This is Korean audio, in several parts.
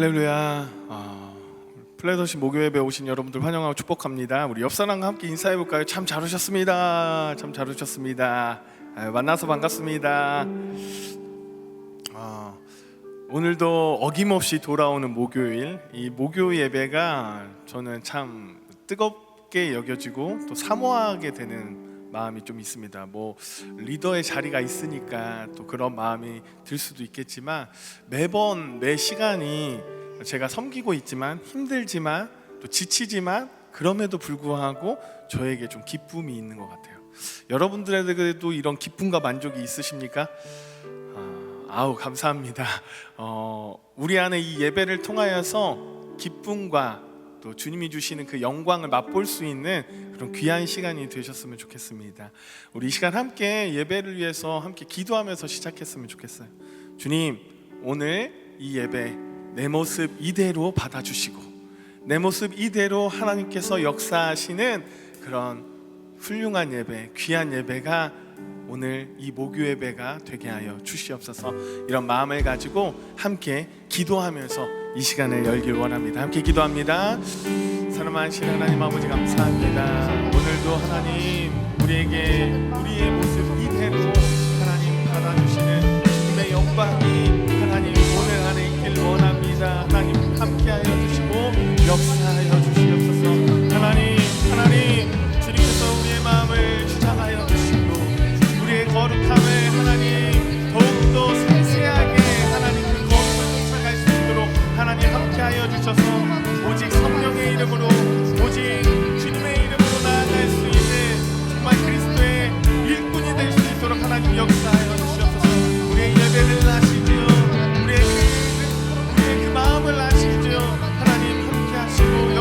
할렐루야. 플레더시 목요예배 오신 여러분들 환영하고 축복합니다. 우리 옆 사람과 함께 인사해 볼까요? 참 잘 오셨습니다. 참 잘 오셨습니다. 만나서 반갑습니다. 오늘도 어김없이 돌아오는 목요일, 이 목요 예배가 저는 참 뜨겁게 여겨지고 또 사모하게 되는 마음이 좀 있습니다. 뭐 리더의 자리가 있으니까 또 그런 마음이 들 수도 있겠지만, 매번 매 시간이 제가 섬기고 있지만 힘들지만 또 지치지만 그럼에도 불구하고 저에게 좀 기쁨이 있는 것 같아요. 여러분들에게도 이런 기쁨과 만족이 있으십니까? 감사합니다. 우리 안에 이 예배를 통하여서 기쁨과 또 주님이 주시는 그 영광을 맛볼 수 있는 그런 귀한 시간이 되셨으면 좋겠습니다. 우리 이 시간 함께 예배를 위해서 함께 기도하면서 시작했으면 좋겠어요. 주님, 오늘 이 예배 내 모습 이대로 받아주시고 내 모습 이대로 하나님께서 역사하시는 그런 훌륭한 예배, 귀한 예배가 오늘 이 목요 예배가 되게 하여 주시옵소서. 이런 마음을 가지고 함께 기도하면서 이 시간을 열길 원합니다. 함께 기도합니다. 사랑하신 하나님 아버지, 감사합니다. 오늘도 하나님 우리에게 우리의 모습 이대로 하나님 받아주시는 주님의 영광이 하나님 오늘 안에 있길 원합니다. 하나님 함께하여 주시고 역사하여 주시옵소서. 하나님 주님께서 우리의 마음을 주장하여 주시고 우리의 거룩함을 하나님 더욱더 상세하게 하나님 그 거룩을 쫓아갈 수 있도록 하나님 함께하여 주셔서 오직 성령의 이름으로 오직 주님의 이름으로 나아갈 수 있는 정말 그리스도의 일꾼이 될 수 있도록 하나님 역사하여 주시옵소서. 우리의 예배를 아시지요. 우리의 그 마음을 아시지요. 하나님 함께하시고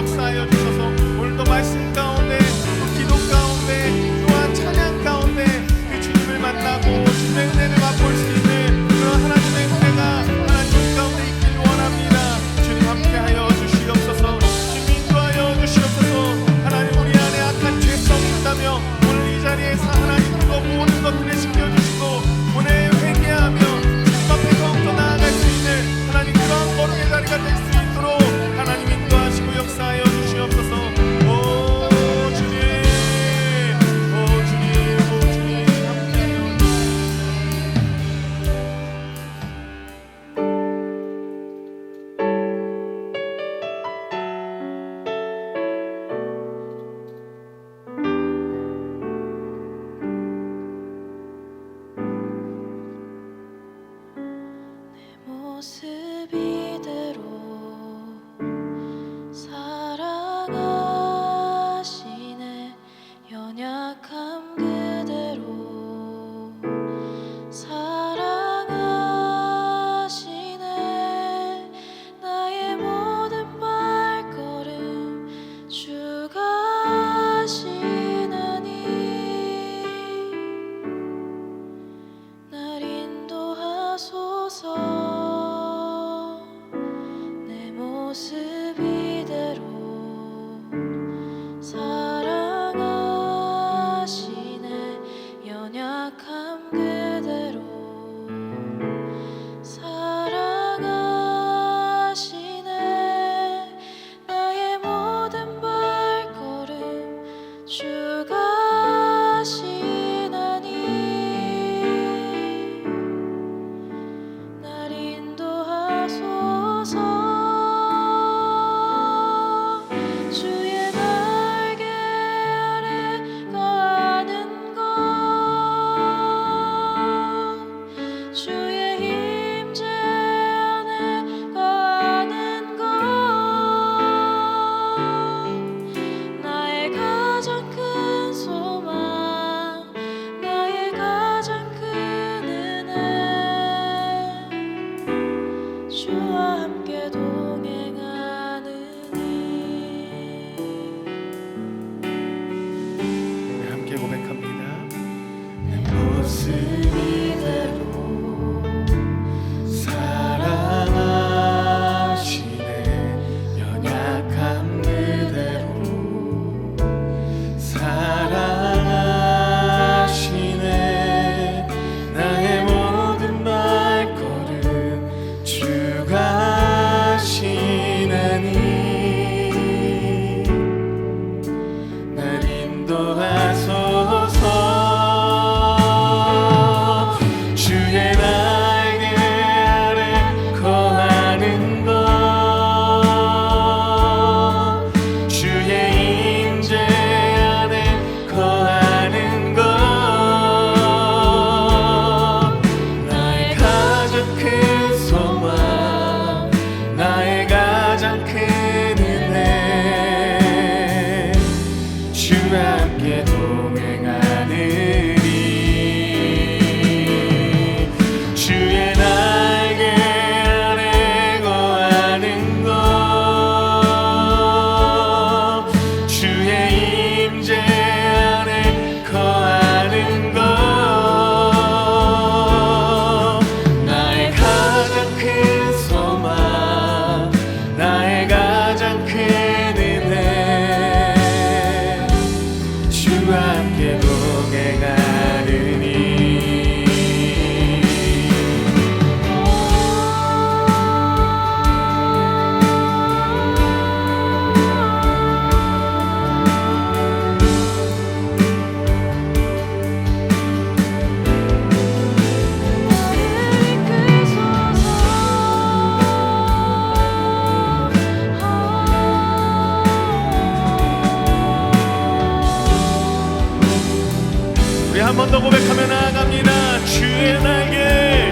한 번 더 고백하며 나아갑니다. 주의 날개,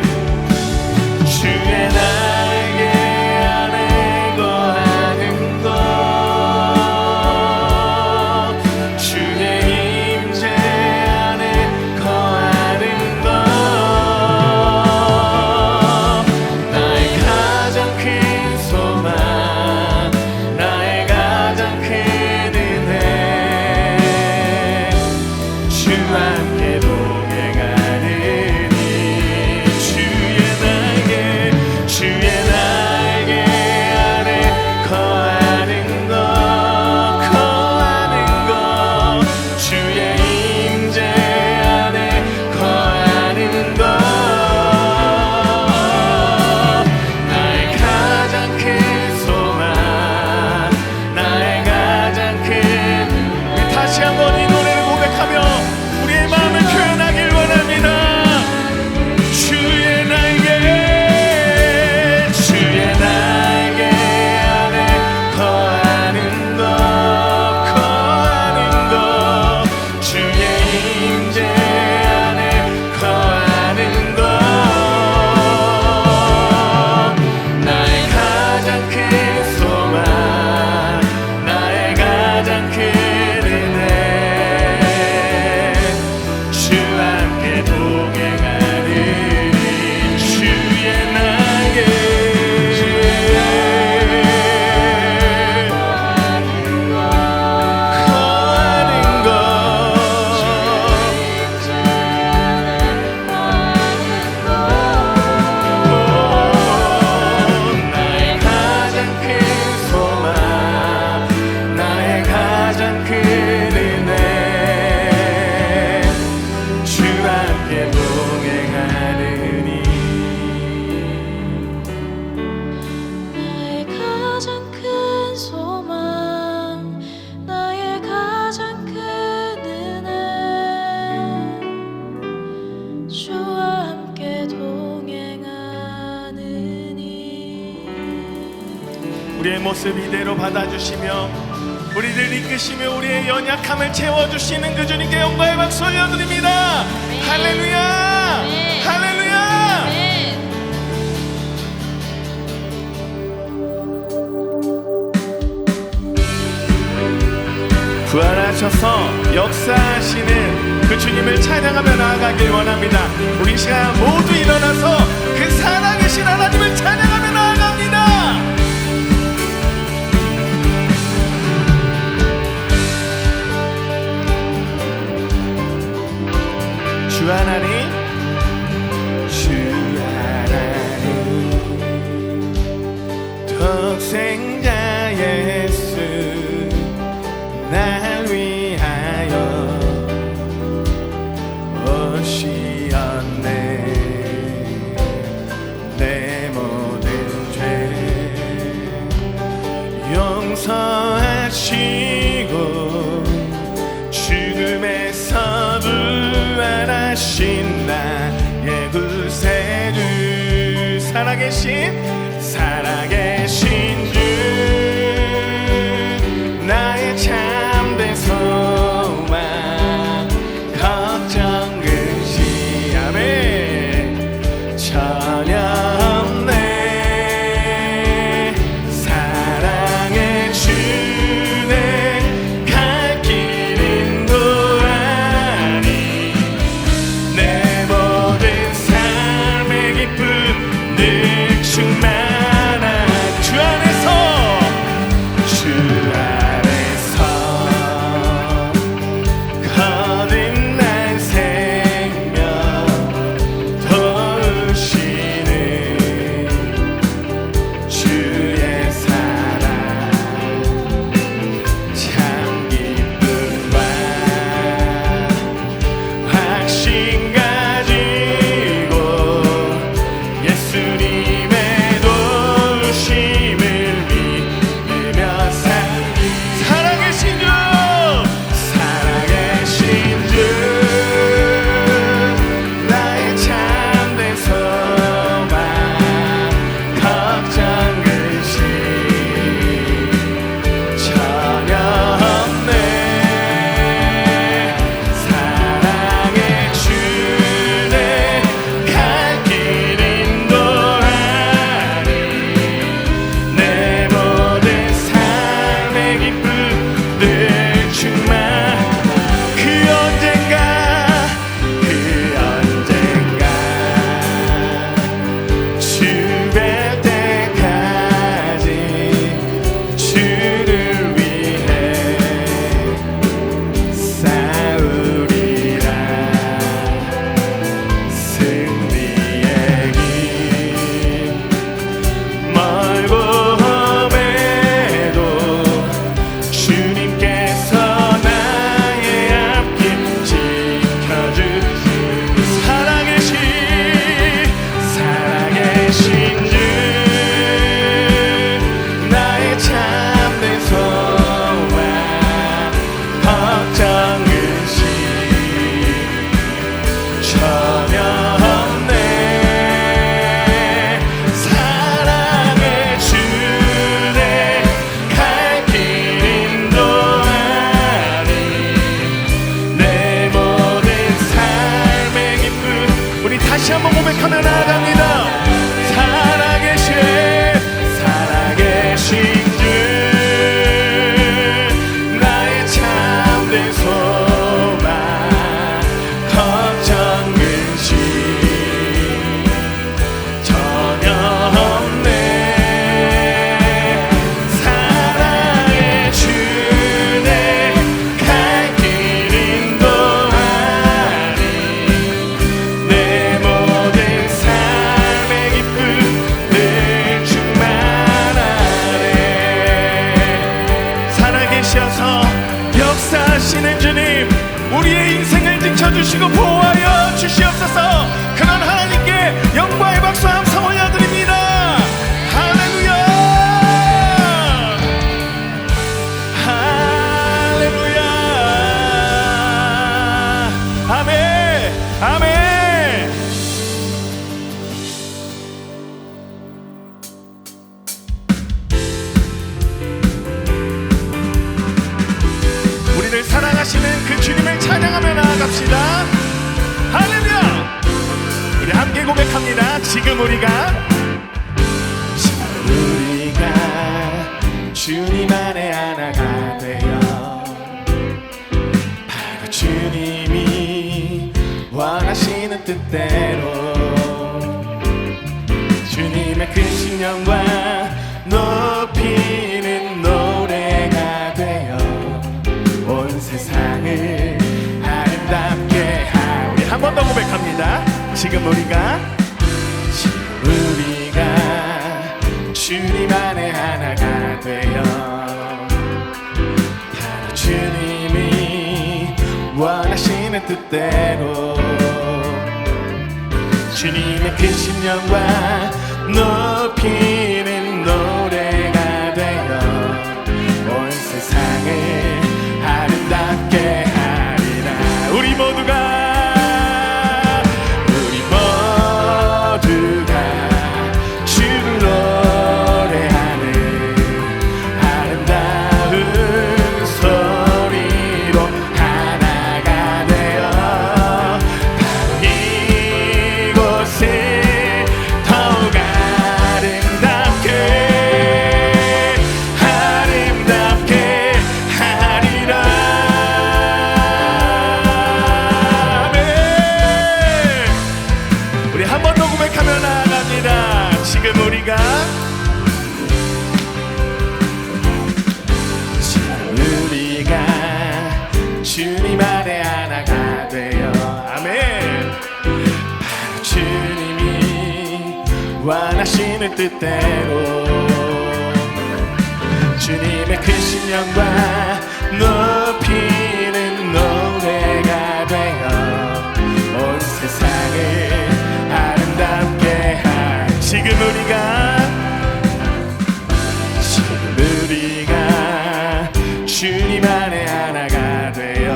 주의 날개 안에 거하는 것, 주의 임재 안에 거하는 것, 나의 가장 큰 소망, 나의 가장 큰 은혜, 주와 함께 동행하느니, 주의 날개, 주의 날개 안에 거하는 것, 거하는 것, 주의 임재 안에 거하는 것, 나의 가장 큰 소망, 나의 가장 큰. 우리 다시 한번 이 노래를 고백하며 우리의 마음을 표현하길 원합니다. 주의 날개, 주의 날개 안에 거하는 것, 거하는 것, 주의 임재 안에 거하는 것, 나의 가장 큰 소망, 나의 가장 큰 은혜, 주와 함께 동행하느니, 주의 날개, 거하는 것, 나의 가장 큰 소망, 나의 가장 큰 은혜, 주와 함께 동행하느니. 나의 가장 큰 소망, 나의 가장 큰 은혜, 주와 함께 동행하느니. 우리의 모습 이대로 받아주시며 우리를 이끄시며 우리의 연약함을 채워주시는 그 주님께 영광의 박수 올려드립니다. 할렐루야, 할렐루야. 부활하셔서 역사하시는 그 주님을 찬양하며 나아가길 원합니다. 우리 이 시간 모두 일어나서 그 살아계신 하나님을 찬양하며 나아갑니다. 주 하나님, 주 하나님, 독생자 예수 날 위하여 오시었네. 내 모든 죄 용서하시고 죽음에서 부활하신 나의 구세주, 살아계신 주, 나의 참된 소망, 걱정 근심 아멘 전혀 없네. 사랑의 주내 갈 길 인도하니, 내 모든 삶의 기쁨 늘 충만 역사하시는 주님, 우리의 인생을 지켜주시고 보호하여 주시옵소서. 그런 하나님께 영광의 박수 함성 올려드립니다. 할렐루야, 할렐루야, 아멘, 아멘. 우리를 사랑하시는 그 주님을 찬양하며 나아갑시다. 할렐루야. 우리 함께 고백합니다. 지금 우리가 주님 안에 하나가 되어 바로 주님이 원하시는 뜻대로 주님의 크신 영광 높이는 노래가 되어 온 세상을 아름답게 우리 한 번 더 고백합니다. 지금 우리가 주님 안에 하나가 되어 바로 주님이 원하시는 뜻대로 주님의 크신 영광 높이는 노래가 되어 온 세상을 아름답게 하리라. 우리 모두가 주를 노래하는 아름다운 소리로 하나가 되어 바로 이곳을 더욱 아름답게 하리라. 우리 한 번 더 고백하며 나아갑니다. 지금 우리가 주님 안에 하나가 되어 아멘 바로 주님이 원하시는 뜻대로 주님의 크신 영광 높이는 노래가 되어 온 세상을 아름답게 할 지금 우리가 주님 안에 하나가 되어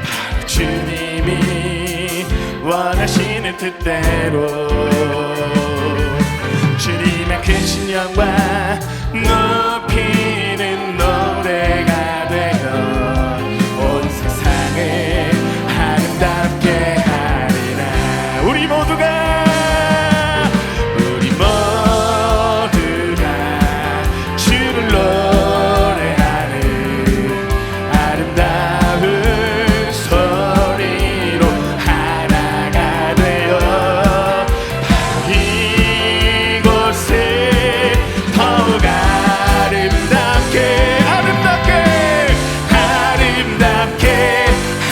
바로 주님이 원하시는 뜻대로 주님의 크신 영광 높이는 노래가 되어 온 세상을 아름답게 하리라. 우리 모두가 주를 노래하는 아름다운 소리로 하나가 되어 바로 이곳을 더욱 아름답게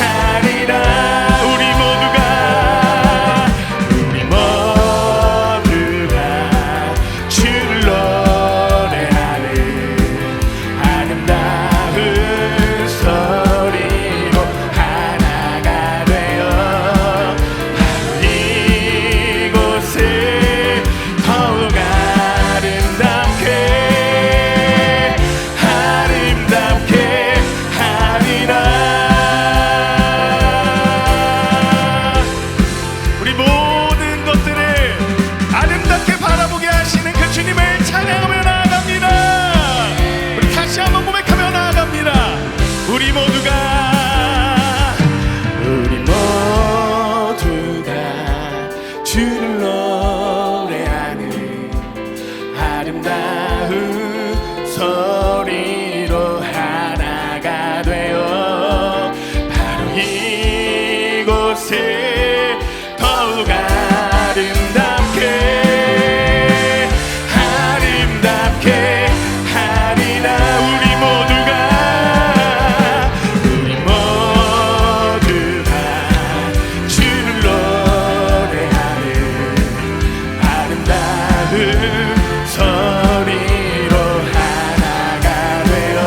하리라. 우리 모두가 주를 노래하는 아름다운 소리로 하나가 되어 바로 이곳을 더욱 아름답게 하리라. 우리 모든 것들을 아름답게 바라보게 하시는 그 주님을 찬양하며 나아갑니다. 우리 다시 한번 고백하며 나아갑니다. 우리 모두가 주를 노래하는 아름다운 소리로 하나가 되어 바로 이곳을 더욱 아름답게 하리라. 우리 모두가 주를 노래하는 아름다운 소리로 하나가 되어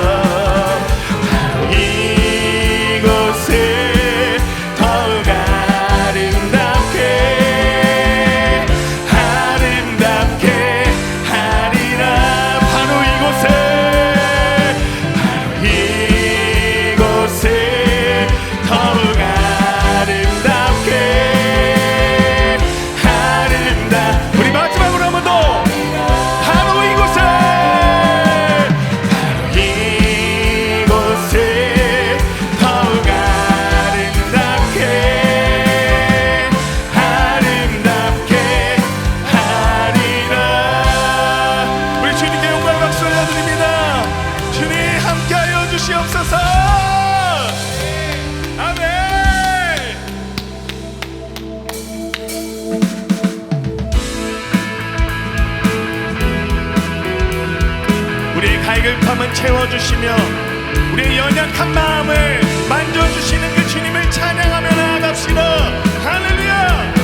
주시옵소서. 아멘. 우리의 갈급함은 채워주시며 우리의 연약한 마음을 만져주시는 그 주님을 찬양하며 나아갑시다. 할렐루야.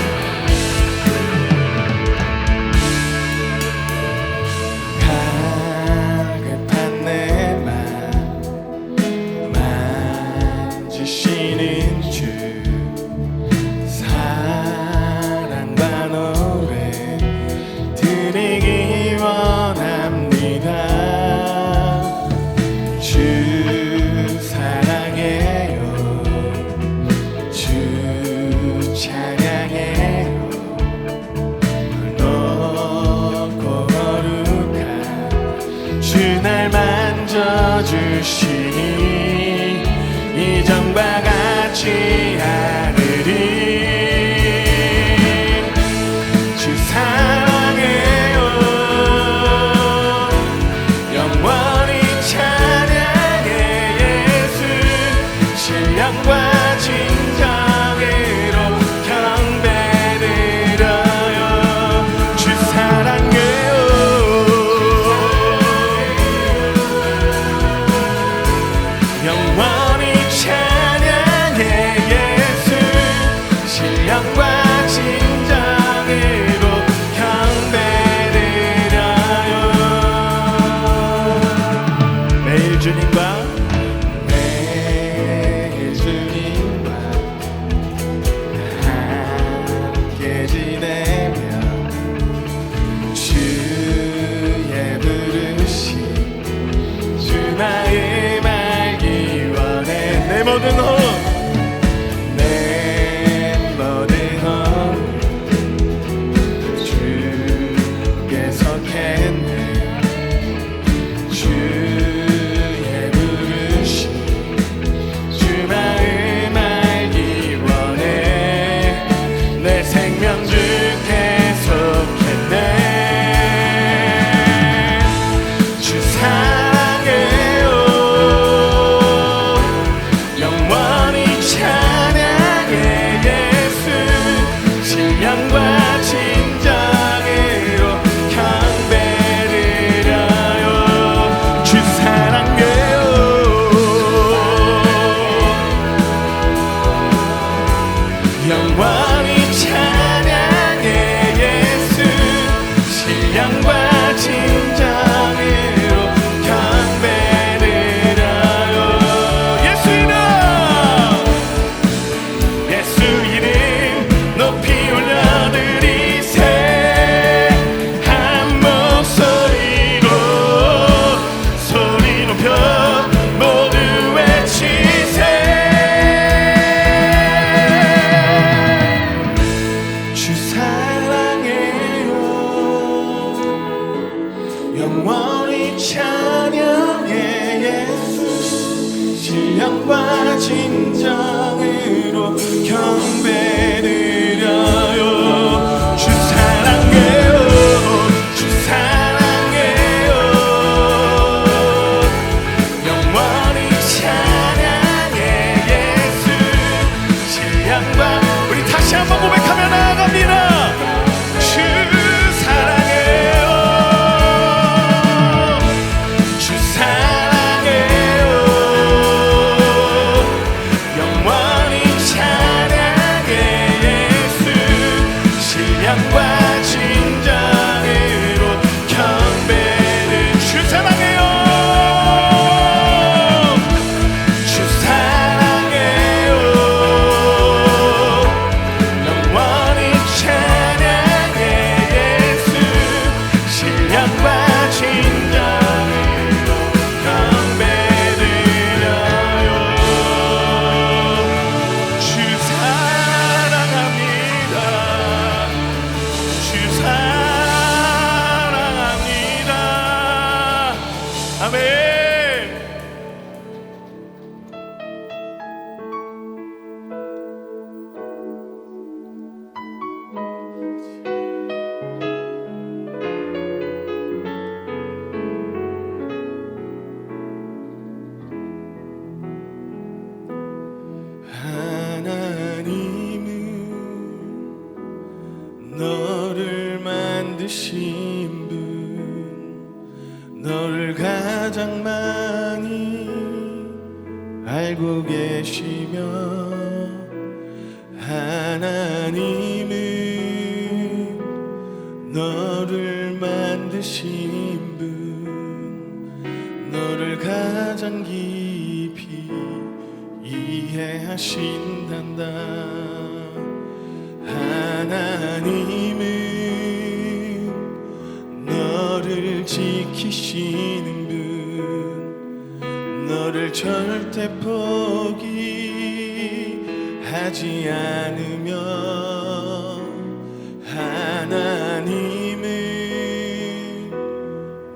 갈급한 내 마음 만지시는 주 사랑과 노래 드리기 원합니다. 주 사랑해요. 주 찬양해요. 높고 거룩한 주 날 만져주시니 이전과 같지 않으리. 주 사랑해요. 영원히 찬양해 예수. 신령과 진정으로 경배드려요. 주 사랑해요. 영원히 찬양해 예수. 신령과 진정으로 경배드려요. 매일 주님과 함께 지내며 주의 부르심 주 마음 알기 원해. 내 모든 호흡 내 모든 호흡 주께 속했네. 주의 부르심 주 마음 알기 원해. 내 생명 주께 속했네. 주 사랑해요. 영원히 찬양해 예수. 신령과 진정으로 경배드려요. 주 사랑해요. 영원히 찬양해 예수. 신령과 진정으로 경배드려요. 예수 이름 예수 이름 높이 올려드리세. 한 목소리로 소리 높여 모두 외치세. 주 사랑해요. 영원히 찬양해 예수. 신령과 진정으로 경배드려요. 주 사랑해요. 주 사랑해요. 영원히 찬양해 예수. 신령과 우리 다시 한번 고백하며 나아갑니다. 주 사랑해요. 주 사랑해요. 영원히 찬양해 알고 계시며 하나님은 너를 만드신 분, 너를 가장 깊이 이해하신단다. 하나님은 너를 지키시는 분, 너를 절대 포기하지 않으며 하나님은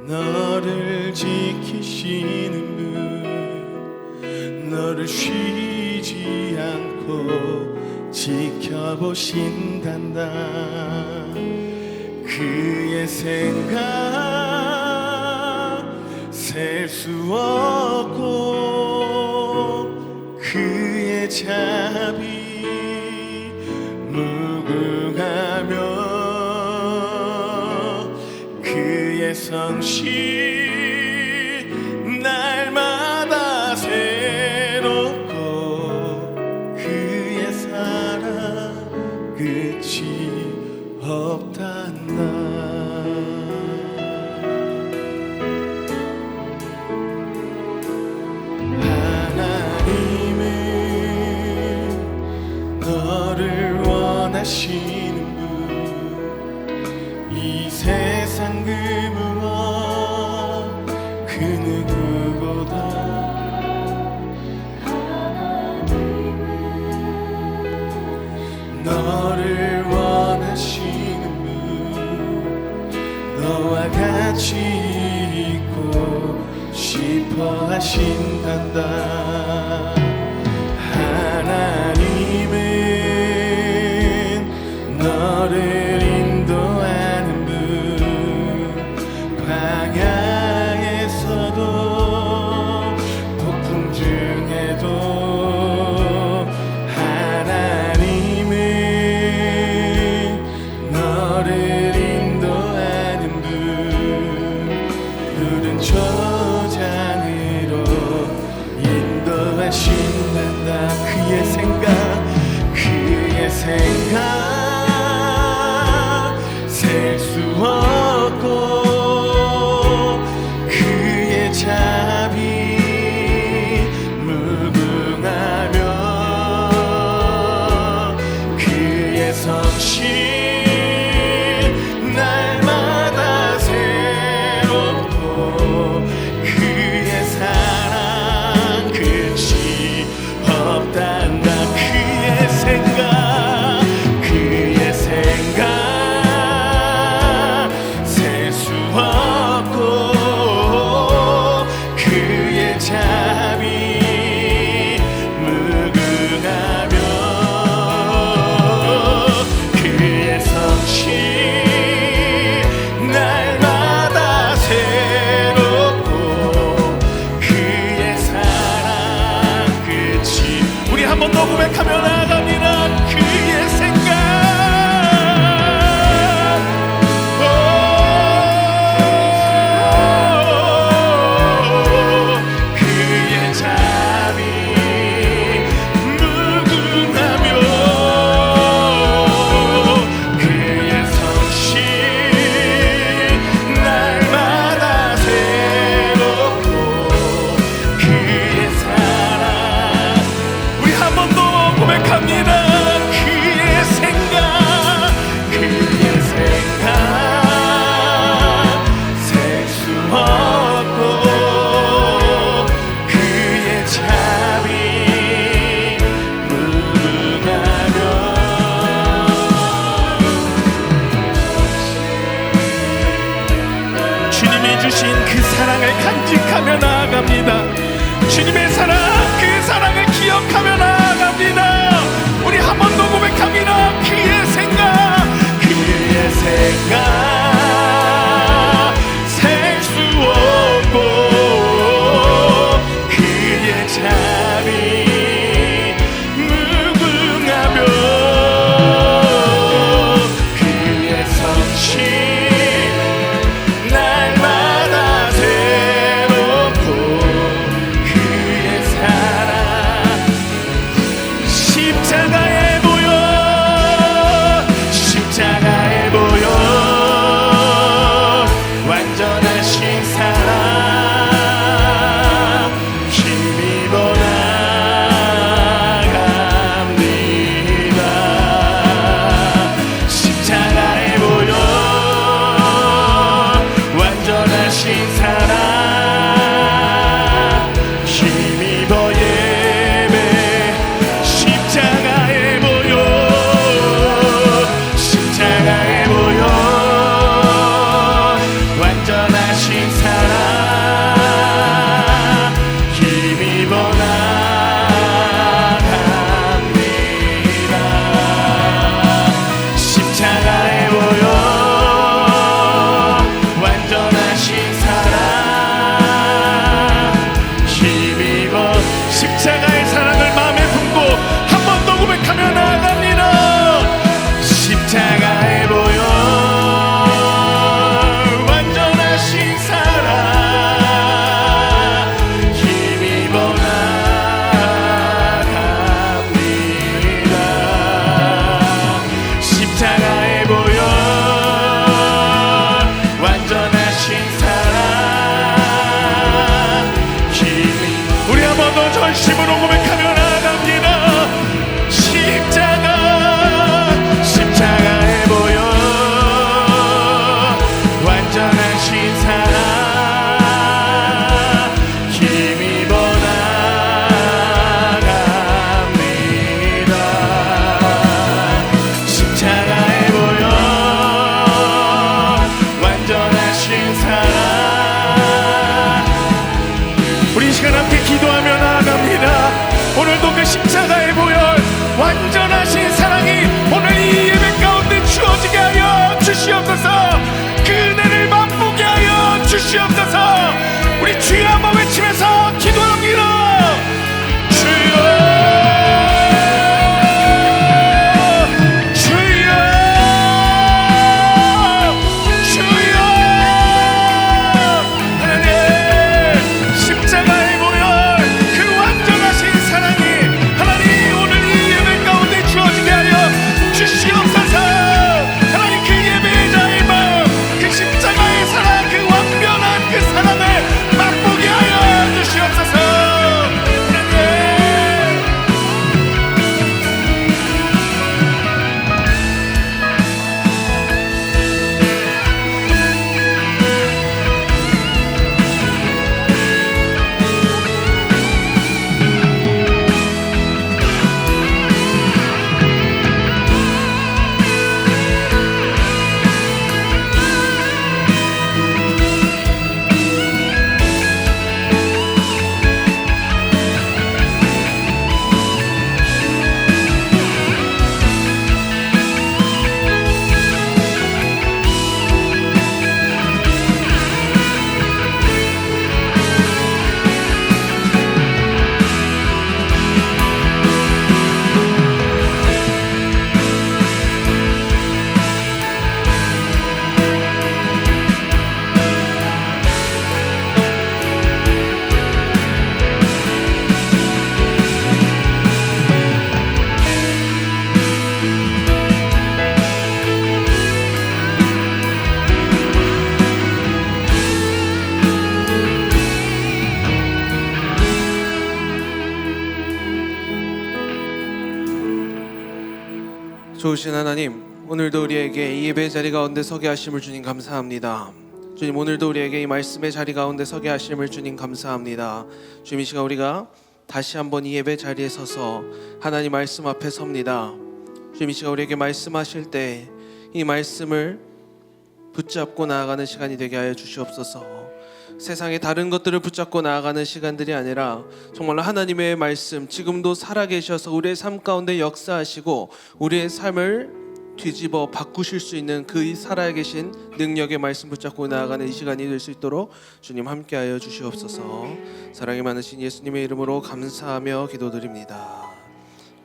너를 지키시는 분, 너를 쉬지 않고 지켜보신단다. 그의 생각 셀 수 없고 그의 자비 무궁하며 그의 성실 날마다 새롭고 그의 사랑 끝이 없단다. 하나님은 너를 원하시는 분, 이 세상 그 무엇 그 누구보다 너를 원하시는 분, 너와 같이 있고 싶어 하신단다. 하나님은 너를 인도하는 분, 광야에서도 폭풍 중에도 하나님은 너를 인도하는 분, 푸른 초장으로 인도하신단다. 그의 생각 셀 수 없고 그의 자비 무궁하며 그의 성실 날마다 새롭고 그의 사랑 끝이 없단다. 그의 생각 셀 수 없고 그의 자비 무궁하며 그의 성실 날마다 새롭고 그의 사랑 끝이. 우리 한 번 더 고백하며 나아갑니다. 그의 생각 간직하며 나아갑니다. 주님의 사랑, 그 사랑을 기억하며 나아갑니다. 우리 한 번 더 고백합니다. 그의 생각 셀 수 없고 그의 자비 무궁하며 그의 성실 날마다 새롭고 그의 더 전심으로 고백하며 나아갑니다. 십자가에 보여 완전하신 사랑 힘입어 나갑니다. 십자가에 보여 완전하신 사랑. 우리 이 시간 함께 기도하며 나아갑니다. 오늘도 그 십자가의 보혈 완전하신 사랑이 오늘 이 예배 가운데 주어지게 하여 주시옵소서. 그 은혜를 맛보게 하여 주시옵소서. 우리 주여 한번 외치면서 기도합니다. 주여 주여 주여. 하나님 십자가의 보혈 그 완전하신 사랑이 하나님 오늘 이 예배 가운데 주어지게 하여 주시옵소서. 하나님 그 예배자의 마음 그 십자가의 사랑 그 완전한 그 사랑을 맛보게 하여 주시옵소서. 하나님 좋으신 하나님, 오늘도 우리에게 이 예배 자리 가운데 서게 하심을 주님 감사합니다. 주님, 오늘도 우리에게 이 말씀의 자리 가운데 서게 하심을 주님 감사합니다. 주님, 이 시간 우리가 다시 한번 이 예배 자리에 서서 하나님 말씀 앞에 섭니다. 주님, 이 시간 우리에게 말씀하실 때 이 말씀을 붙잡고 나아가는 시간이 되게 하여 주시옵소서. 세상의 다른 것들을 붙잡고 나아가는 시간들이 아니라 정말로 하나님의 말씀, 지금도 살아계셔서 우리의 삶 가운데 역사하시고 우리의 삶을 뒤집어 바꾸실 수 있는 그 살아계신 능력의 말씀 붙잡고 나아가는 이 시간이 될 수 있도록 주님 함께하여 주시옵소서. 사랑이 많으신 예수님의 이름으로 감사하며 기도드립니다.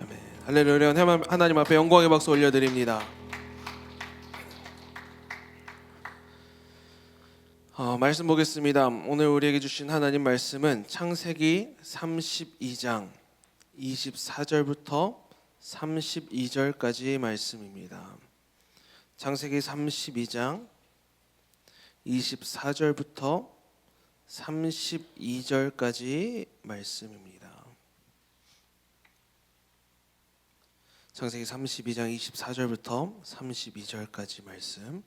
아멘. 할렐루야. 하나님 앞에 영광의 박수 올려드립니다. 말씀 보겠습니다. 오늘 우리에게 주신 하나님 말씀은 창세기 32장 24절부터 32절까지의 말씀입니다. 창세기 32장 24절부터 32절까지 말씀입니다. 창세기 32장 24절부터 32절까지 말씀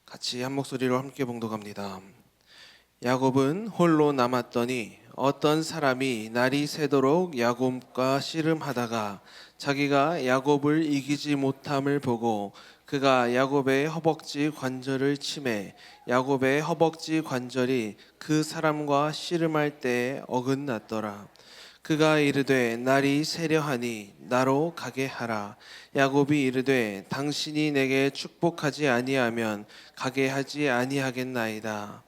같이 한 목소리로 함께 봉독합니다. 야곱은 홀로 남았더니 어떤 사람이 날이 새도록 야곱과 씨름하다가 자기가 야곱을 이기지 못함을 보고 그가 야곱의 허벅지 관절을 치매 야곱의 허벅지 관절이 그 사람과 씨름할 때에 어긋났더라. 그가 이르되 날이 새려하니 나로 가게 하라. 야곱이 이르되 당신이 내게 축복하지 아니하면 가게 하지 아니하겠나이다.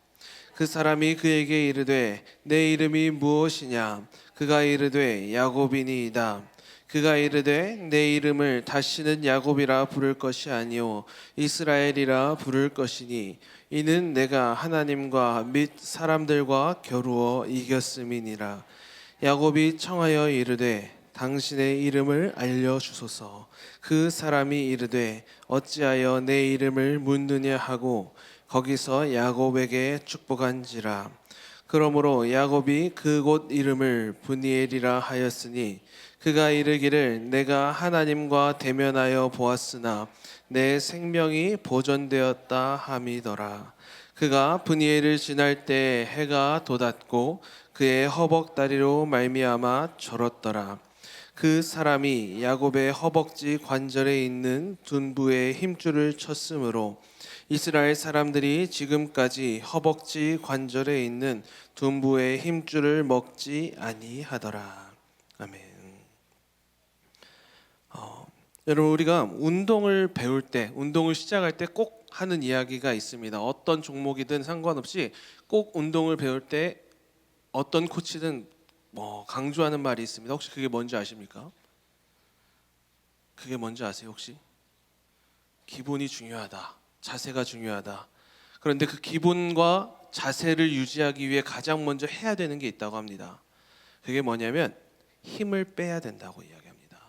그 사람이 그에게 이르되 내 이름이 무엇이냐? 그가 이르되 야곱이니이다. 그가 이르되 내 이름을 다시는 야곱이라 부를 것이 아니요 이스라엘이라 부를 것이니 이는 내가 하나님과 및 사람들과 겨루어 이겼음이니라. 야곱이 청하여 이르되 당신의 이름을 알려주소서. 그 사람이 이르되 어찌하여 내 이름을 묻느냐 하고 거기서 야곱에게 축복한지라. 그러므로 야곱이 그곳 이름을 브니엘이라 하였으니 그가 이르기를 내가 하나님과 대면하여 보았으나 내 생명이 보존되었다 함이더라. 그가 브니엘을 지날 때 해가 돋았고 그의 허벅다리로 말미암아 절었더라. 그 사람이 야곱의 허벅지 관절에 있는 둔부의 힘줄을 쳤으므로 이스라엘 사람들이 지금까지 허벅지 관절에 있는 둔부의 힘줄을 먹지 아니하더라. 아멘. 여러분, 우리가 운동을 배울 때, 운동을 시작할 때 꼭 하는 이야기가 있습니다. 어떤 종목이든 상관없이 꼭 운동을 배울 때 어떤 코치든 강조하는 말이 있습니다. 혹시 그게 뭔지 아십니까? 그게 뭔지 아세요 혹시? 기본이 중요하다. 자세가 중요하다. 그런데 그 기본과 자세를 유지하기 위해 가장 먼저 해야 되는 게 있다고 합니다. 그게 뭐냐면 힘을 빼야 된다고 이야기합니다.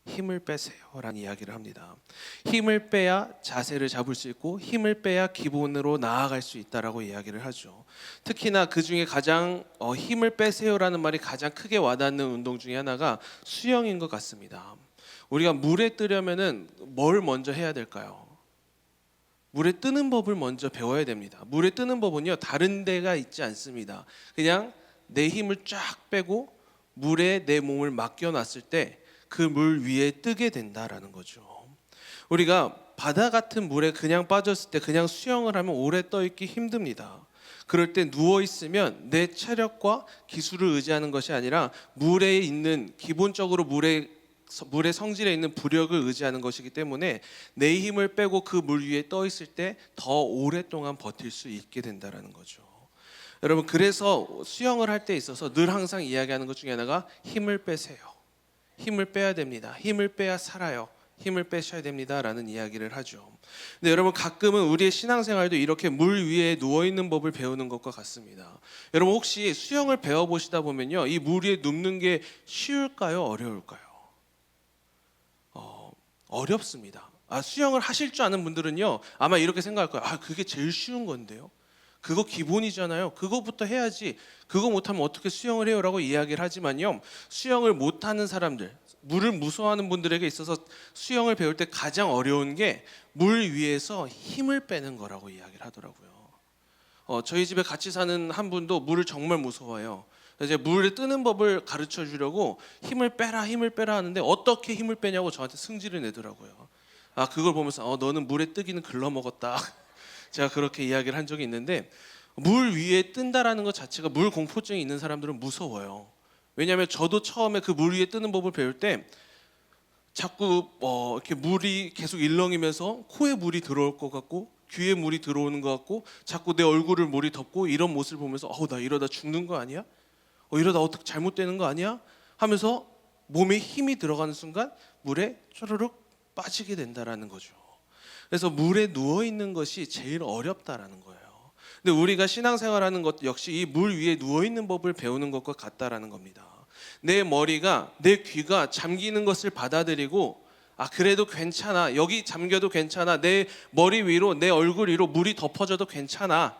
힘을 빼세요라는 이야기를 합니다. 힘을 빼야 자세를 잡을 수 있고 힘을 빼야 기본으로 나아갈 수 있다라고 이야기를 하죠. 특히나 그 중에 가장 힘을 빼세요라는 말이 가장 크게 와닿는 운동 중에 하나가 수영인 것 같습니다. 우리가 물에 뜨려면은 뭘 먼저 해야 될까요? 물에 뜨는 법을 먼저 배워야 됩니다. 물에 뜨는 법은요 다른 데가 있지 않습니다. 그냥 내 힘을 쫙 빼고 물에 내 몸을 맡겨놨을 때 그 물 위에 뜨게 된다라는 거죠. 우리가 바다 같은 물에 그냥 빠졌을 때 그냥 수영을 하면 오래 떠 있기 힘듭니다. 그럴 때 누워 있으면 내 체력과 기술을 의지하는 것이 아니라 물에 있는 기본적으로 물의 성질에 있는 부력을 의지하는 것이기 때문에 내 힘을 빼고 그 물 위에 떠 있을 때 더 오랫동안 버틸 수 있게 된다라는 거죠. 여러분, 그래서 수영을 할 때 있어서 늘 항상 이야기하는 것 중에 하나가 힘을 빼세요. 힘을 빼야 됩니다. 힘을 빼야 살아요. 힘을 빼셔야 됩니다라는 이야기를 하죠. 근데 여러분, 가끔은 우리의 신앙생활도 이렇게 물 위에 누워 있는 법을 배우는 것과 같습니다. 여러분, 혹시 수영을 배워 보시다 보면요, 이 물 위에 눕는 게 쉬울까요, 어려울까요? 어렵습니다. 수영을 하실 줄 아는 분들은요 아마 이렇게 생각할 거예요. 그게 제일 쉬운 건데요. 그거 기본이잖아요. 그거부터 해야지. 그거 못하면 어떻게 수영을 해요? 라고 이야기를 하지만요, 수영을 못하는 사람들, 물을 무서워하는 분들에게 있어서 수영을 배울 때 가장 어려운 게 물 위에서 힘을 빼는 거라고 이야기를 하더라고요. 저희 집에 같이 사는 한 분도 물을 정말 무서워해요. 이제 물에 뜨는 법을 가르쳐 주려고 힘을 빼라 하는데 어떻게 힘을 빼냐고 저한테 승질을 내더라고요. 그걸 보면서 너는 물에 뜨기는 글러먹었다. 제가 그렇게 이야기를 한 적이 있는데, 물 위에 뜬다라는 것 자체가 물 공포증이 있는 사람들은 무서워요. 왜냐하면 저도 처음에 그 물 위에 뜨는 법을 배울 때 자꾸 이렇게 물이 계속 일렁이면서 코에 물이 들어올 것 같고 귀에 물이 들어오는 것 같고 자꾸 내 얼굴을 물이 덮고 이런 모습을 보면서 나 이러다 죽는 거 아니야? 이러다 어떻게 잘못되는 거 아니야? 하면서 몸에 힘이 들어가는 순간 물에 쪼르륵 빠지게 된다라는 거죠. 그래서 물에 누워 있는 것이 제일 어렵다라는 거예요. 근데 우리가 신앙생활하는 것 역시 이 물 위에 누워 있는 법을 배우는 것과 같다라는 겁니다. 내 머리가, 내 귀가 잠기는 것을 받아들이고 그래도 괜찮아, 여기 잠겨도 괜찮아, 내 머리 위로, 내 얼굴 위로 물이 덮어져도 괜찮아,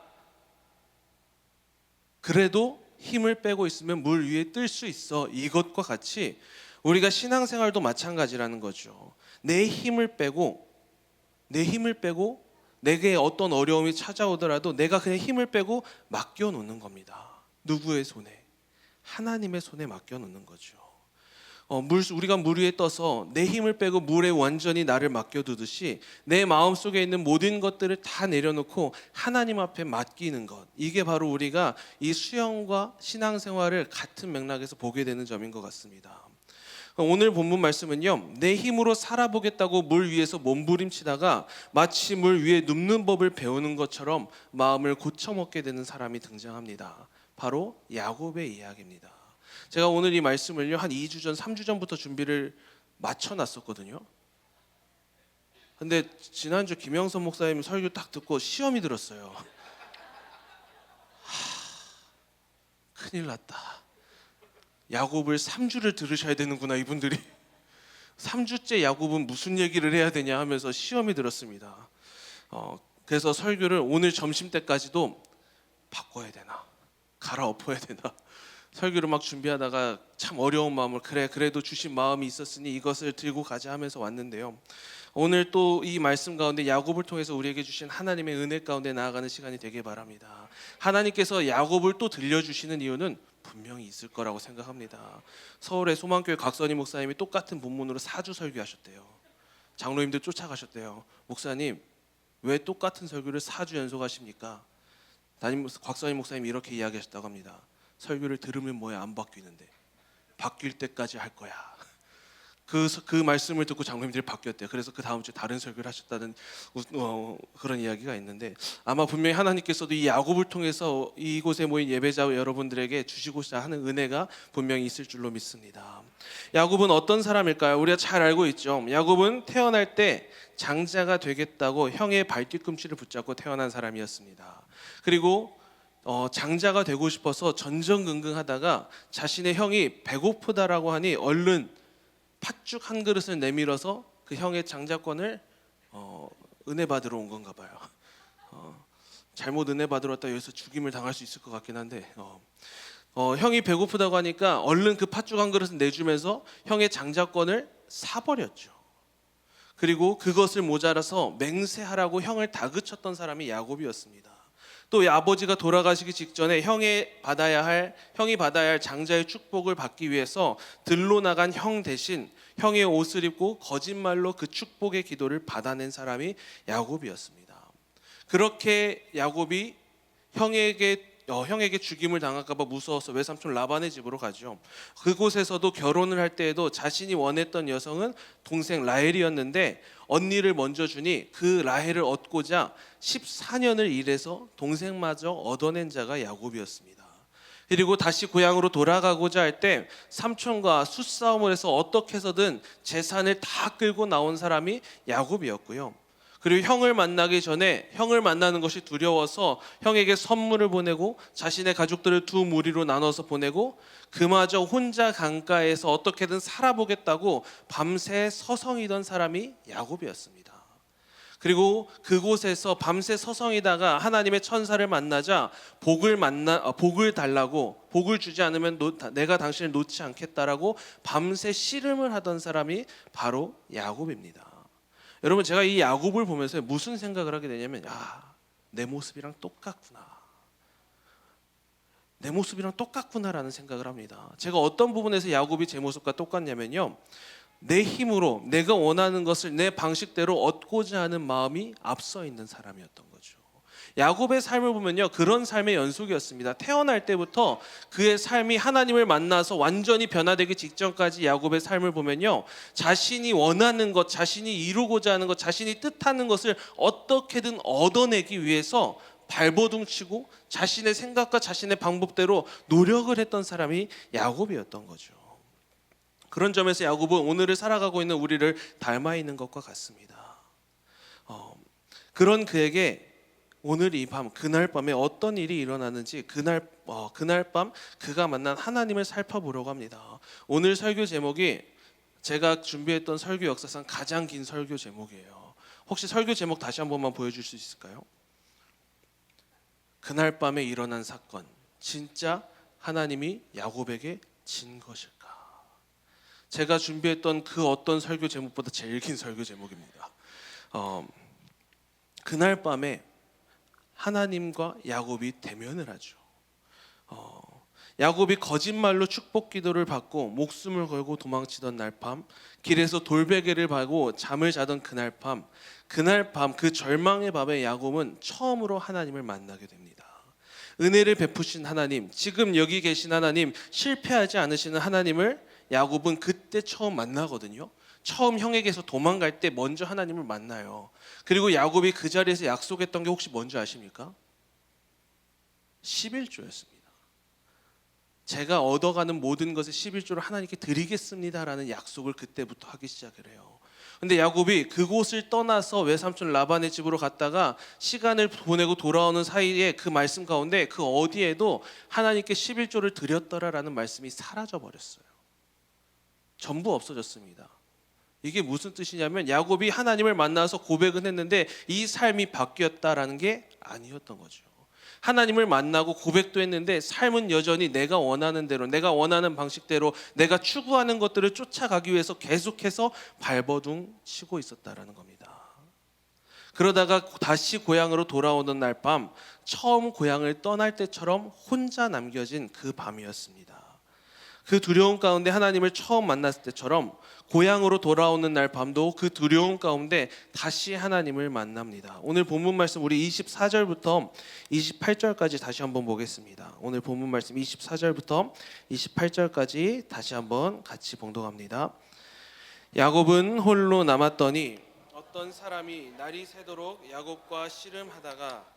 그래도 힘을 빼고 있으면 물 위에 뜰 수 있어. 이것과 같이 우리가 신앙생활도 마찬가지라는 거죠. 내 힘을 빼고 내게 어떤 어려움이 찾아오더라도 내가 그냥 힘을 빼고 맡겨놓는 겁니다. 누구의 손에? 하나님의 손에 맡겨놓는 거죠. 우리가 물 위에 떠서 내 힘을 빼고 물에 완전히 나를 맡겨두듯이 내 마음속에 있는 모든 것들을 다 내려놓고 하나님 앞에 맡기는 것, 이게 바로 우리가 이 수영과 신앙생활을 같은 맥락에서 보게 되는 점인 것 같습니다. 오늘 본문 말씀은요, 내 힘으로 살아보겠다고 물 위에서 몸부림치다가 마치 물 위에 눕는 법을 배우는 것처럼 마음을 고쳐먹게 되는 사람이 등장합니다. 바로 야곱의 이야기입니다. 제가 오늘 이 말씀을요 한 2주 전, 3주 전부터 준비를 마쳐놨었거든요. 근데 지난주 김영선 목사님 설교 딱 듣고 시험이 들었어요. 큰일 났다. 야곱을 3주를 들으셔야 되는구나, 이분들이. 3주째 야곱은 무슨 얘기를 해야 되냐 하면서 시험이 들었습니다. 그래서 설교를 오늘 점심때까지도 바꿔야 되나, 갈아엎어야 되나 설교를 막 준비하다가 참 어려운 마음을 그래도 주신 마음이 있었으니 이것을 들고 가자 하면서 왔는데요. 오늘 또 이 말씀 가운데 야곱을 통해서 우리에게 주신 하나님의 은혜 가운데 나아가는 시간이 되길 바랍니다. 하나님께서 야곱을 또 들려주시는 이유는 분명히 있을 거라고 생각합니다. 서울의 소망교회 각선희 목사님이 똑같은 본문으로 4주 설교하셨대요. 장로님들 쫓아가셨대요. 목사님 왜 똑같은 설교를 4주 연속하십니까? 곽선희 목사님이 이렇게 이야기하셨다고 합니다. 설교를 들으면 뭐야 안 바뀌는데 바뀔 때까지 할 거야. 그 말씀을 듣고 장로님들이 바뀌었대요. 그래서 그 다음 주에 다른 설교를 하셨다는 그런 이야기가 있는데 아마 분명히 하나님께서도 이 야곱을 통해서 이곳에 모인 예배자 여러분들에게 주시고자 하는 은혜가 분명히 있을 줄로 믿습니다. 야곱은 어떤 사람일까요? 우리가 잘 알고 있죠. 야곱은 태어날 때 장자가 되겠다고 형의 발뒤꿈치를 붙잡고 태어난 사람이었습니다. 그리고 장자가 되고 싶어서 전전긍긍하다가 자신의 형이 배고프다라고 하니 얼른 팥죽 한 그릇을 내밀어서 그 형의 장자권을 은혜 받으러 온 건가 봐요. 잘못 은혜 받으러 왔다 여기서 죽임을 당할 수 있을 것 같긴 한데 형이 배고프다고 하니까 얼른 그 팥죽 한 그릇을 내주면서 형의 장자권을 사버렸죠. 그리고 그것을 모자라서 맹세하라고 형을 다그쳤던 사람이 야곱이었습니다. 또 아버지가 돌아가시기 직전에 형이 받아야 할 장자의 축복을 받기 위해서 들로 나간 형 대신 형의 옷을 입고 거짓말로 그 축복의 기도를 받아낸 사람이 야곱이었습니다. 그렇게 야곱이 형에게 죽임을 당할까 봐 무서워서 외삼촌 라반의 집으로 가죠. 그곳에서도 결혼을 할 때에도 자신이 원했던 여성은 동생 라헬이었는데 언니를 먼저 주니 그 라헬을 얻고자 14년을 일해서 동생마저 얻어낸 자가 야곱이었습니다. 그리고 다시 고향으로 돌아가고자 할 때 삼촌과 수싸움을 해서 어떻게 해서든 재산을 다 끌고 나온 사람이 야곱이었고요. 그리고 형을 만나기 전에 형을 만나는 것이 두려워서 형에게 선물을 보내고 자신의 가족들을 두 무리로 나눠서 보내고 그마저 혼자 강가에서 어떻게든 살아보겠다고 밤새 서성이던 사람이 야곱이었습니다. 그리고 그곳에서 밤새 서성이다가 하나님의 천사를 만나자 복을 달라고 복을 주지 않으면 내가 당신을 놓지 않겠다라고 밤새 씨름을 하던 사람이 바로 야곱입니다. 여러분 제가 이 야곱을 보면서 무슨 생각을 하게 되냐면 내 모습이랑 똑같구나라는 생각을 합니다. 제가 어떤 부분에서 야곱이 제 모습과 똑같냐면요, 내 힘으로 내가 원하는 것을 내 방식대로 얻고자 하는 마음이 앞서 있는 사람이었던 거죠. 야곱의 삶을 보면요, 그런 삶의 연속이었습니다. 태어날 때부터 그의 삶이 하나님을 만나서 완전히 변화되기 직전까지 야곱의 삶을 보면요, 자신이 원하는 것, 자신이 이루고자 하는 것, 자신이 뜻하는 것을 어떻게든 얻어내기 위해서 발버둥치고 자신의 생각과 자신의 방법대로 노력을 했던 사람이 야곱이었던 거죠. 그런 점에서 야곱은 오늘을 살아가고 있는 우리를 닮아 있는 것과 같습니다. 그런 그에게 오늘 이 밤, 그날 밤에 어떤 일이 일어나는지 그날 밤 그가 만난 하나님을 살펴보려고 합니다. 오늘 설교 제목이 제가 준비했던 설교 역사상 가장 긴 설교 제목이에요. 혹시 설교 제목 다시 한 번만 보여줄 수 있을까요? 그날 밤에 일어난 사건, 진짜 하나님이 야곱에게 진 것일까? 제가 준비했던 그 어떤 설교 제목보다 제일 긴 설교 제목입니다. 그날 밤에 하나님과 야곱이 대면을 하죠. 야곱이 거짓말로 축복 기도를 받고 목숨을 걸고 도망치던 날 밤, 길에서 돌베개를 바고 잠을 자던 그날 밤 그 절망의 밤에 야곱은 처음으로 하나님을 만나게 됩니다. 은혜를 베푸신 하나님, 지금 여기 계신 하나님, 실패하지 않으시는 하나님을 야곱은 그때 처음 만나거든요. 처음 형에게서 도망갈 때 먼저 하나님을 만나요. 그리고 야곱이 그 자리에서 약속했던 게 혹시 뭔지 아십니까? 11조였습니다. 제가 얻어가는 모든 것의 11조를 하나님께 드리겠습니다라는 약속을 그때부터 하기 시작을 해요. 근데 야곱이 그곳을 떠나서 외삼촌 라반의 집으로 갔다가 시간을 보내고 돌아오는 사이에 그 말씀 가운데 그 어디에도 하나님께 11조를 드렸더라라는 말씀이 사라져 버렸어요. 전부 없어졌습니다. 이게 무슨 뜻이냐면 야곱이 하나님을 만나서 고백은 했는데 이 삶이 바뀌었다라는 게 아니었던 거죠. 하나님을 만나고 고백도 했는데 삶은 여전히 내가 원하는 대로, 내가 원하는 방식대로, 내가 추구하는 것들을 쫓아가기 위해서 계속해서 발버둥 치고 있었다라는 겁니다. 그러다가 다시 고향으로 돌아오는 날 밤, 처음 고향을 떠날 때처럼 혼자 남겨진 그 밤이었습니다. 그 두려움 가운데 하나님을 처음 만났을 때처럼 고향으로 돌아오는 날 밤도 그 두려움 가운데 다시 하나님을 만납니다. 오늘 본문 말씀 우리 24절부터 28절까지 다시 한번 보겠습니다. 오늘 본문 말씀 24절부터 28절까지 다시 한번 같이 봉독합니다. 야곱은 홀로 남았더니 어떤 사람이 날이 새도록 야곱과 씨름하다가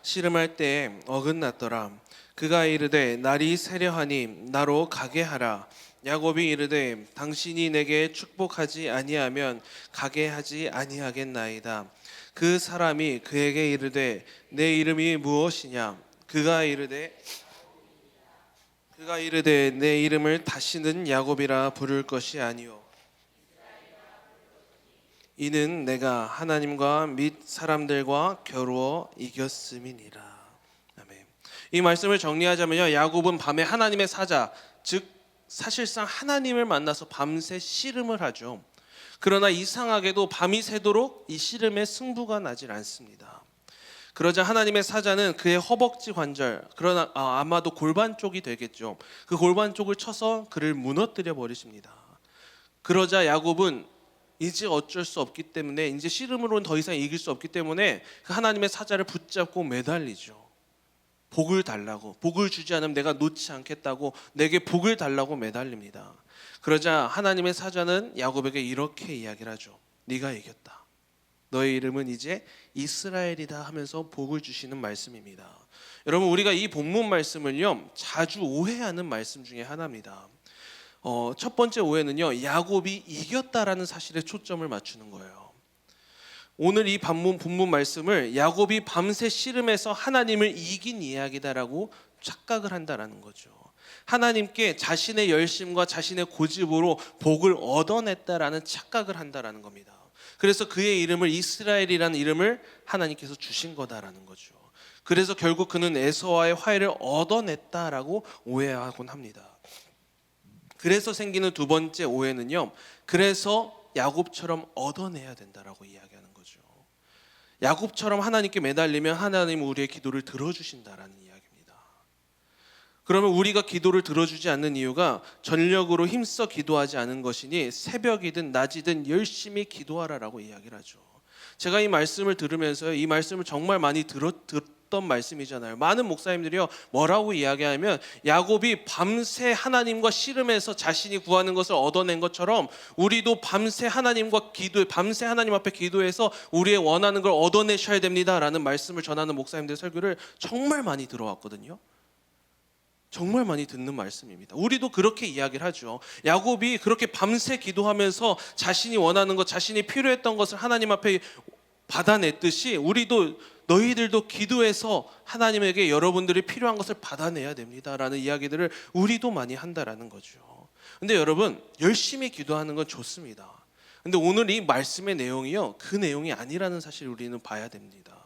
씨름할 때에 어긋났더라. 그가 이르되 날이 새려하니 나로 가게 하라. 야곱이 이르되 당신이 내게 축복하지 아니하면 가게 하지 아니하겠나이다. 그 사람이 그에게 이르되 내 이름이 무엇이냐? 그가 이르되 내 이름을 다시는 야곱이라 부를 것이 아니요 이는 내가 하나님과 및 사람들과 겨루어 이겼음이니라. 아멘. 이 말씀을 정리하자면요, 야곱은 밤에 하나님의 사자, 즉 사실상 하나님을 만나서 밤새 씨름을 하죠. 그러나 이상하게도 밤이 새도록 이 씨름에 승부가 나질 않습니다. 그러자 하나님의 사자는 그의 허벅지 관절, 그러나 아마도 골반 쪽이 되겠죠. 그 골반 쪽을 쳐서 그를 무너뜨려 버리십니다. 그러자 야곱은 이제 어쩔 수 없기 때문에, 이제 씨름으로는 더 이상 이길 수 없기 때문에 그 하나님의 사자를 붙잡고 매달리죠. 복을 달라고, 복을 주지 않으면 내가 놓지 않겠다고 내게 복을 달라고 매달립니다. 그러자 하나님의 사자는 야곱에게 이렇게 이야기를 하죠. 네가 이겼다. 너의 이름은 이제 이스라엘이다 하면서 복을 주시는 말씀입니다. 여러분, 우리가 이 본문 말씀을요 자주 오해하는 말씀 중에 하나입니다. 첫 번째 오해는요, 야곱이 이겼다라는 사실에 초점을 맞추는 거예요. 오늘 이 본문 말씀을 야곱이 밤새 씨름해서 하나님을 이긴 이야기다라고 착각을 한다라는 거죠. 하나님께 자신의 열심과 자신의 고집으로 복을 얻어냈다라는 착각을 한다라는 겁니다. 그래서 그의 이름을 이스라엘이라는 이름을 하나님께서 주신 거다라는 거죠. 그래서 결국 그는 에서와의 화해를 얻어냈다라고 오해하곤 합니다. 그래서 생기는 두 번째 오해는요, 그래서 야곱처럼 얻어내야 된다라고 이야기하는 거죠. 야곱처럼 하나님께 매달리면 하나님은 우리의 기도를 들어주신다라는 이야기입니다. 그러면 우리가 기도를 들어주지 않는 이유가 전력으로 힘써 기도하지 않은 것이니 새벽이든 낮이든 열심히 기도하라라고 이야기를 하죠. 제가 이 말씀을 들으면서 이 말씀을 정말 많이 들었던 말씀이잖아요. 많은 목사님들이요 뭐라고 이야기하면 야곱이 밤새 하나님과 씨름해서 자신이 구하는 것을 얻어낸 것처럼 우리도 밤새 하나님과 밤새 하나님 앞에 기도해서 우리의 원하는 걸 얻어내셔야 됩니다라는 말씀을 전하는 목사님들의 설교를 정말 많이 들어왔거든요. 정말 많이 듣는 말씀입니다. 우리도 그렇게 이야기를 하죠. 야곱이 그렇게 밤새 기도하면서 자신이 원하는 것, 자신이 필요했던 것을 하나님 앞에 받아냈듯이 우리도 너희들도 기도해서 하나님에게 여러분들이 필요한 것을 받아내야 됩니다라는 이야기들을 우리도 많이 한다라는 거죠. 근데 여러분, 열심히 기도하는 건 좋습니다. 근데 오늘 이 말씀의 내용이요, 그 내용이 아니라는 사실을 우리는 봐야 됩니다.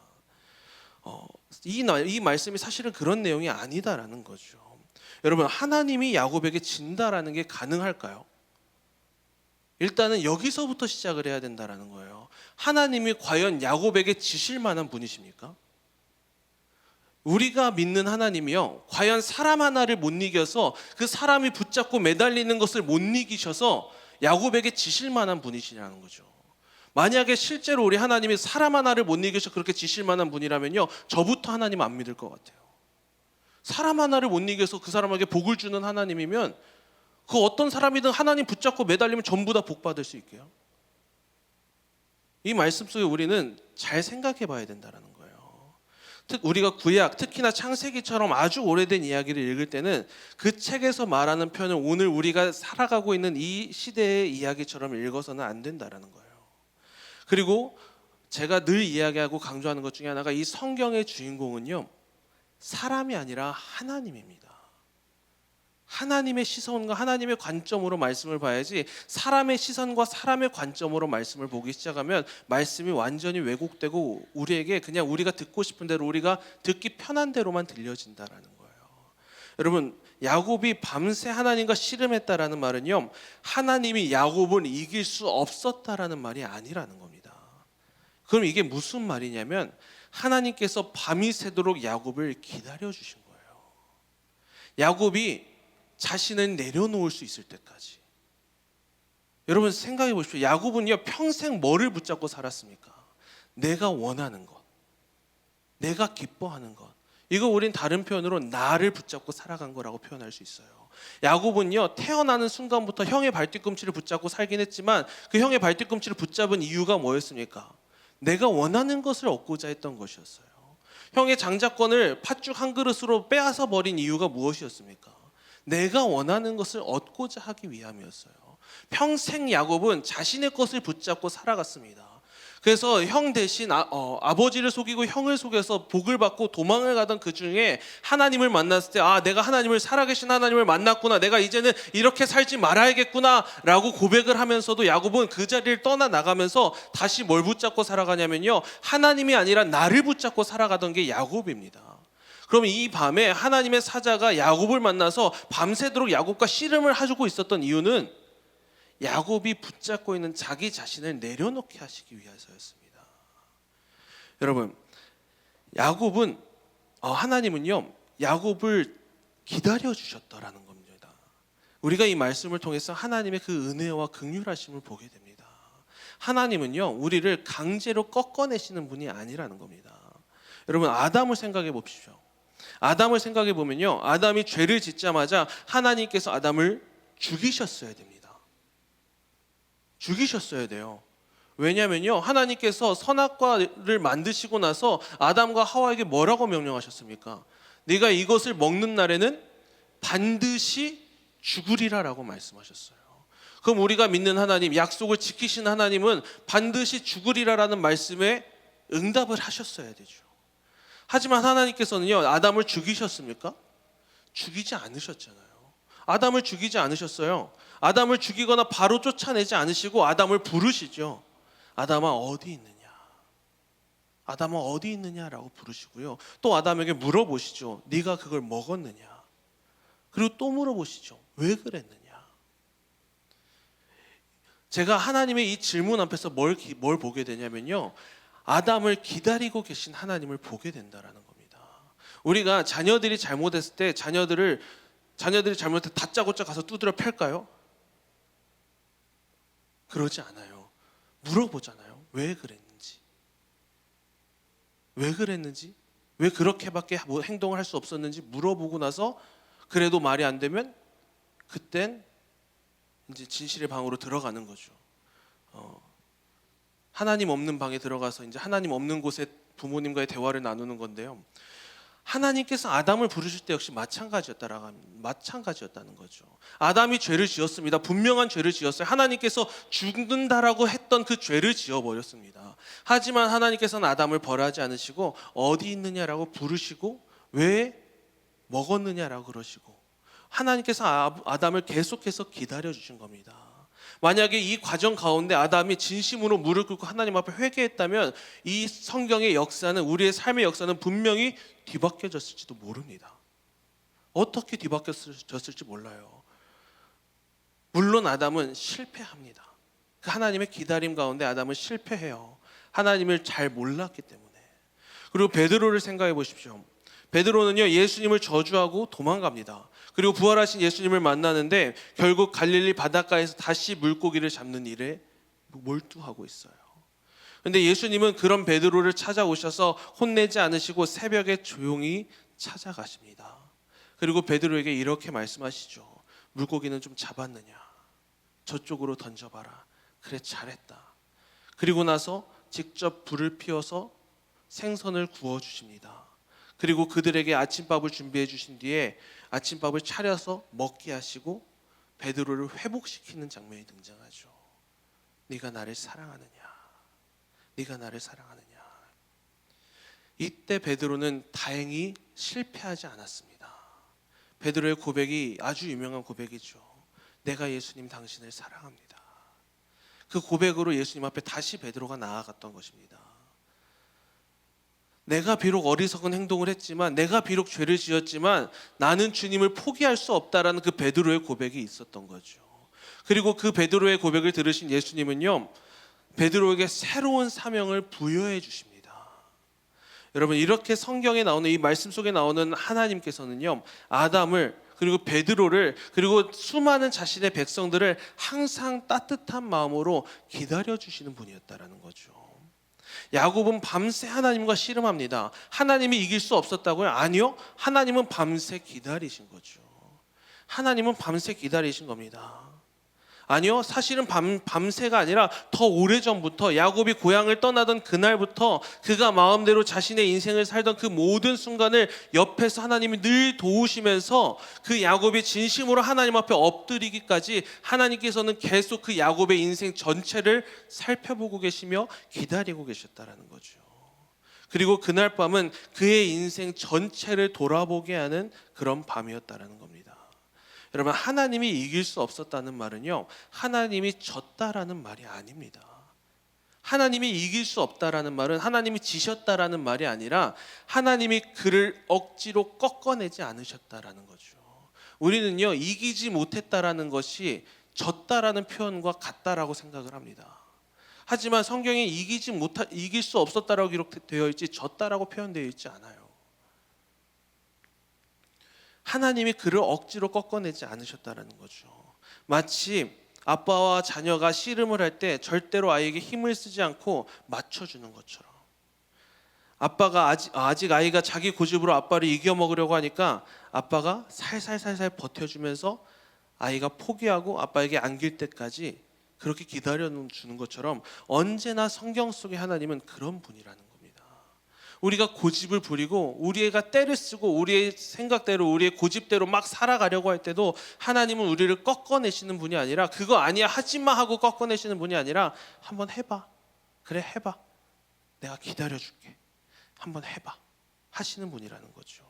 이 말씀이 사실은 그런 내용이 아니다라는 거죠. 여러분, 하나님이 야곱에게 진다라는 게 가능할까요? 일단은 여기서부터 시작을 해야 된다라는 거예요. 하나님이 과연 야곱에게 지실 만한 분이십니까? 우리가 믿는 하나님이요, 과연 사람 하나를 못 이겨서 그 사람이 붙잡고 매달리는 것을 못 이기셔서 야곱에게 지실 만한 분이시라는 거죠. 만약에 실제로 우리 하나님이 사람 하나를 못 이겨서 그렇게 지실 만한 분이라면요, 저부터 하나님 안 믿을 것 같아요. 사람 하나를 못 이겨서 그 사람에게 복을 주는 하나님이면 그 어떤 사람이든 하나님 붙잡고 매달리면 전부 다 복 받을 수 있게요. 이 말씀 속에 우리는 잘 생각해 봐야 된다는 거예요. 우리가 구약, 특히나 창세기처럼 아주 오래된 이야기를 읽을 때는 그 책에서 말하는 편을 오늘 우리가 살아가고 있는 이 시대의 이야기처럼 읽어서는 안 된다는 거예요. 그리고 제가 늘 이야기하고 강조하는 것 중에 하나가 이 성경의 주인공은요, 사람이 아니라 하나님입니다. 하나님의 시선과 하나님의 관점으로 말씀을 봐야지, 사람의 시선과 사람의 관점으로 말씀을 보기 시작하면 말씀이 완전히 왜곡되고 우리에게 그냥 우리가 듣고 싶은 대로, 우리가 듣기 편한 대로만 들려진다라는 거예요. 여러분, 야곱이 밤새 하나님과 씨름했다라는 말은요, 하나님이 야곱을 이길 수 없었다라는 말이 아니라는 겁니다. 그럼 이게 무슨 말이냐면 하나님께서 밤이 새도록 야곱을 기다려 주신 거예요. 야곱이 자신을 내려놓을 수 있을 때까지. 여러분 생각해 보십시오. 야곱은요 평생 뭐를 붙잡고 살았습니까? 내가 원하는 것, 내가 기뻐하는 것. 이거 우린 다른 표현으로 나를 붙잡고 살아간 거라고 표현할 수 있어요. 야곱은요 태어나는 순간부터 형의 발뒤꿈치를 붙잡고 살긴 했지만 그 형의 발뒤꿈치를 붙잡은 이유가 뭐였습니까? 내가 원하는 것을 얻고자 했던 것이었어요. 형의 장자권을 팥죽 한 그릇으로 빼앗아 버린 이유가 무엇이었습니까? 내가 원하는 것을 얻고자 하기 위함이었어요. 평생 야곱은 자신의 것을 붙잡고 살아갔습니다. 그래서 형 대신 아버지를 속이고 형을 속여서 복을 받고 도망을 가던 그 중에 하나님을 만났을 때 내가 하나님을, 살아계신 하나님을 만났구나, 내가 이제는 이렇게 살지 말아야겠구나 라고 고백을 하면서도 야곱은 그 자리를 떠나나가면서 다시 뭘 붙잡고 살아가냐면요, 하나님이 아니라 나를 붙잡고 살아가던 게 야곱입니다. 그럼 이 밤에 하나님의 사자가 야곱을 만나서 밤새도록 야곱과 씨름을 하고 있었던 이유는 야곱이 붙잡고 있는 자기 자신을 내려놓게 하시기 위해서였습니다. 여러분, 야곱은 하나님은요 야곱을 기다려 주셨다라는 겁니다. 우리가 이 말씀을 통해서 하나님의 그 은혜와 긍휼하심을 보게 됩니다. 하나님은요 우리를 강제로 꺾어내시는 분이 아니라는 겁니다. 여러분, 아담을 생각해 보십시오. 아담을 생각해 보면요, 아담이 죄를 짓자마자 하나님께서 아담을 죽이셨어야 됩니다. 죽이셨어야 돼요. 왜냐면요, 하나님께서 선악과를 만드시고 나서 아담과 하와에게 뭐라고 명령하셨습니까? 네가 이것을 먹는 날에는 반드시 죽으리라라고 말씀하셨어요. 그럼 우리가 믿는 하나님, 약속을 지키신 하나님은 반드시 죽으리라라는 말씀에 응답을 하셨어야 되죠. 하지만 하나님께서는요 아담을 죽이셨습니까? 죽이지 않으셨잖아요. 아담을 죽이지 않으셨어요. 아담을 죽이거나 바로 쫓아내지 않으시고 아담을 부르시죠. 아담아 어디 있느냐? 아담아 어디 있느냐라고 부르시고요. 또 아담에게 물어보시죠. 네가 그걸 먹었느냐? 그리고 또 물어보시죠. 왜 그랬느냐? 제가 하나님의 이 질문 앞에서 뭘 보게 되냐면요, 아담을 기다리고 계신 하나님을 보게 된다라는 겁니다. 우리가 자녀들이 잘못했을 때 자녀들이 잘못해 다짜고짜 가서 두드려 팰까요? 그러지 않아요. 물어보잖아요. 왜 그랬는지, 왜 그렇게밖에 행동을 할 수 없었는지 물어보고 나서 그래도 말이 안 되면 그땐 이제 진실의 방으로 들어가는 거죠. 하나님 없는 방에 들어가서 이제 하나님 없는 곳에 부모님과의 대화를 나누는 건데요. 하나님께서 아담을 부르실 때 역시 마찬가지였다는 거죠. 아담이 죄를 지었습니다. 분명한 죄를 지었어요. 하나님께서 죽는다라고 했던 그 죄를 지어버렸습니다. 하지만 하나님께서는 아담을 벌하지 않으시고 어디 있느냐라고 부르시고 왜 먹었느냐라고 그러시고 하나님께서 아담을 계속해서 기다려 주신 겁니다. 만약에 이 과정 가운데 아담이 진심으로 무릎 꿇고 하나님 앞에 회개했다면 이 성경의 역사는, 우리의 삶의 역사는 분명히 뒤바뀌어졌을지도 모릅니다. 어떻게 뒤바뀌어졌을지 몰라요. 물론 아담은 실패합니다. 그 하나님의 기다림 가운데 아담은 실패해요. 하나님을 잘 몰랐기 때문에. 그리고 베드로를 생각해 보십시오. 베드로는요 예수님을 저주하고 도망갑니다. 그리고 부활하신 예수님을 만나는데 결국 갈릴리 바닷가에서 다시 물고기를 잡는 일에 몰두하고 있어요. 그런데 예수님은 그런 베드로를 찾아오셔서 혼내지 않으시고 새벽에 조용히 찾아가십니다. 그리고 베드로에게 이렇게 말씀하시죠. 물고기는 좀 잡았느냐? 저쪽으로 던져봐라. 그래, 잘했다. 그리고 나서 직접 불을 피워서 생선을 구워주십니다. 그리고 그들에게 아침밥을 준비해 주신 뒤에 아침밥을 차려서 먹게 하시고 베드로를 회복시키는 장면이 등장하죠. 네가 나를 사랑하느냐? 네가 나를 사랑하느냐? 이때 베드로는 다행히 실패하지 않았습니다. 베드로의 고백이 아주 유명한 고백이죠. 내가 예수님 당신을 사랑합니다. 그 고백으로 예수님 앞에 다시 베드로가 나아갔던 것입니다. 내가 비록 어리석은 행동을 했지만, 내가 비록 죄를 지었지만 나는 주님을 포기할 수 없다라는 그 베드로의 고백이 있었던 거죠. 그리고 그 베드로의 고백을 들으신 예수님은요, 베드로에게 새로운 사명을 부여해 주십니다. 여러분, 이렇게 성경에 나오는 이 말씀 속에 나오는 하나님께서는요, 아담을 그리고 베드로를 그리고 수많은 자신의 백성들을 항상 따뜻한 마음으로 기다려 주시는 분이었다라는 거죠. 야곱은 밤새 하나님과 씨름합니다. 하나님이 이길 수 없었다고요? 아니요. 하나님은 밤새 기다리신 거죠. 하나님은 밤새 기다리신 겁니다. 아니요, 사실은 밤새가 아니라 더 오래전부터, 야곱이 고향을 떠나던 그날부터 그가 마음대로 자신의 인생을 살던 그 모든 순간을 옆에서 하나님이 늘 도우시면서 그 야곱이 진심으로 하나님 앞에 엎드리기까지 하나님께서는 계속 그 야곱의 인생 전체를 살펴보고 계시며 기다리고 계셨다라는 거죠. 그리고 그날 밤은 그의 인생 전체를 돌아보게 하는 그런 밤이었다라는 겁니다. 여러분, 하나님이 이길 수 없었다는 말은요, 하나님이 졌다라는 말이 아닙니다. 하나님이 이길 수 없다라는 말은 하나님이 지셨다라는 말이 아니라 하나님이 그를 억지로 꺾어내지 않으셨다라는 거죠. 우리는요, 이기지 못했다라는 것이 졌다라는 표현과 같다라고 생각을 합니다. 하지만 성경에 이길 수 없었다라고 기록되어 있지 졌다라고 표현되어 있지 않아요. 하나님이 그를 억지로 꺾어내지 않으셨다는 거죠. 마치 아빠와 자녀가 씨름을 할 때 절대로 아이에게 힘을 쓰지 않고 맞춰주는 것처럼, 아빠가 아직 아이가 자기 고집으로 아빠를 이겨먹으려고 하니까 아빠가 살살살살 버텨주면서 아이가 포기하고 아빠에게 안길 때까지 그렇게 기다려주는 것처럼, 언제나 성경 속의 하나님은 그런 분이라는 겁니다. 우리가 고집을 부리고 우리가 때를 쓰고 우리의 생각대로 우리의 고집대로 막 살아가려고 할 때도 하나님은 우리를 꺾어내시는 분이 아니라, 그거 아니야 하지마 하고 꺾어내시는 분이 아니라, 한번 해봐, 그래 해봐, 내가 기다려줄게, 한번 해봐 하시는 분이라는 거죠.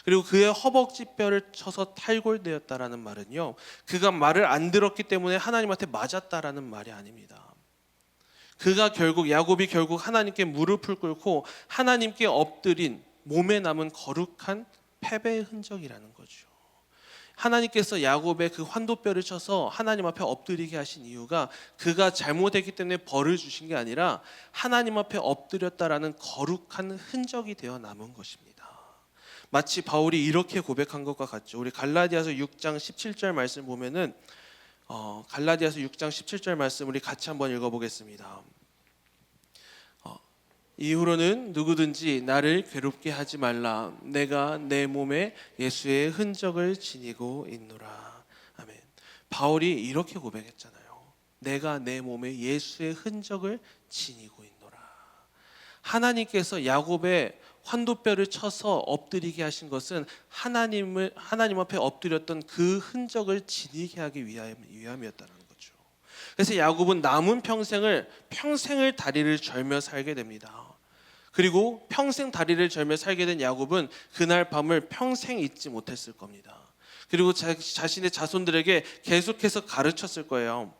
그리고 그의 허벅지뼈를 쳐서 탈골되었다라는 말은요, 그가 말을 안 들었기 때문에 하나님한테 맞았다라는 말이 아닙니다. 야곱이 결국 하나님께 무릎을 꿇고 하나님께 엎드린 몸에 남은 거룩한 패배의 흔적이라는 거죠. 하나님께서 야곱의 그 환도뼈를 쳐서 하나님 앞에 엎드리게 하신 이유가 그가 잘못했기 때문에 벌을 주신 게 아니라 하나님 앞에 엎드렸다라는 거룩한 흔적이 되어 남은 것입니다. 마치 바울이 이렇게 고백한 것과 같죠. 우리 갈라디아서 6장 17절 말씀 보면은 갈라디아서 6장 17절 말씀 우리 같이 한번 읽어보겠습니다. 이후로는 누구든지 나를 괴롭게 하지 말라. 내가 내 몸에 예수의 흔적을 지니고 있노라. 아멘. 바울이 이렇게 고백했잖아요. 내가 내 몸에 예수의 흔적을 지니고 있노라. 하나님께서 야곱의 환도뼈를 쳐서 엎드리게 하신 것은 하나님 앞에 엎드렸던 그 흔적을 지니게 하기 위함이었다는 거죠. 그래서 야곱은 남은 평생을 다리를 절며 살게 됩니다. 그리고 평생 다리를 절며 살게 된 야곱은 그날 밤을 평생 잊지 못했을 겁니다. 그리고 자신의 자손들에게 계속해서 가르쳤을 거예요.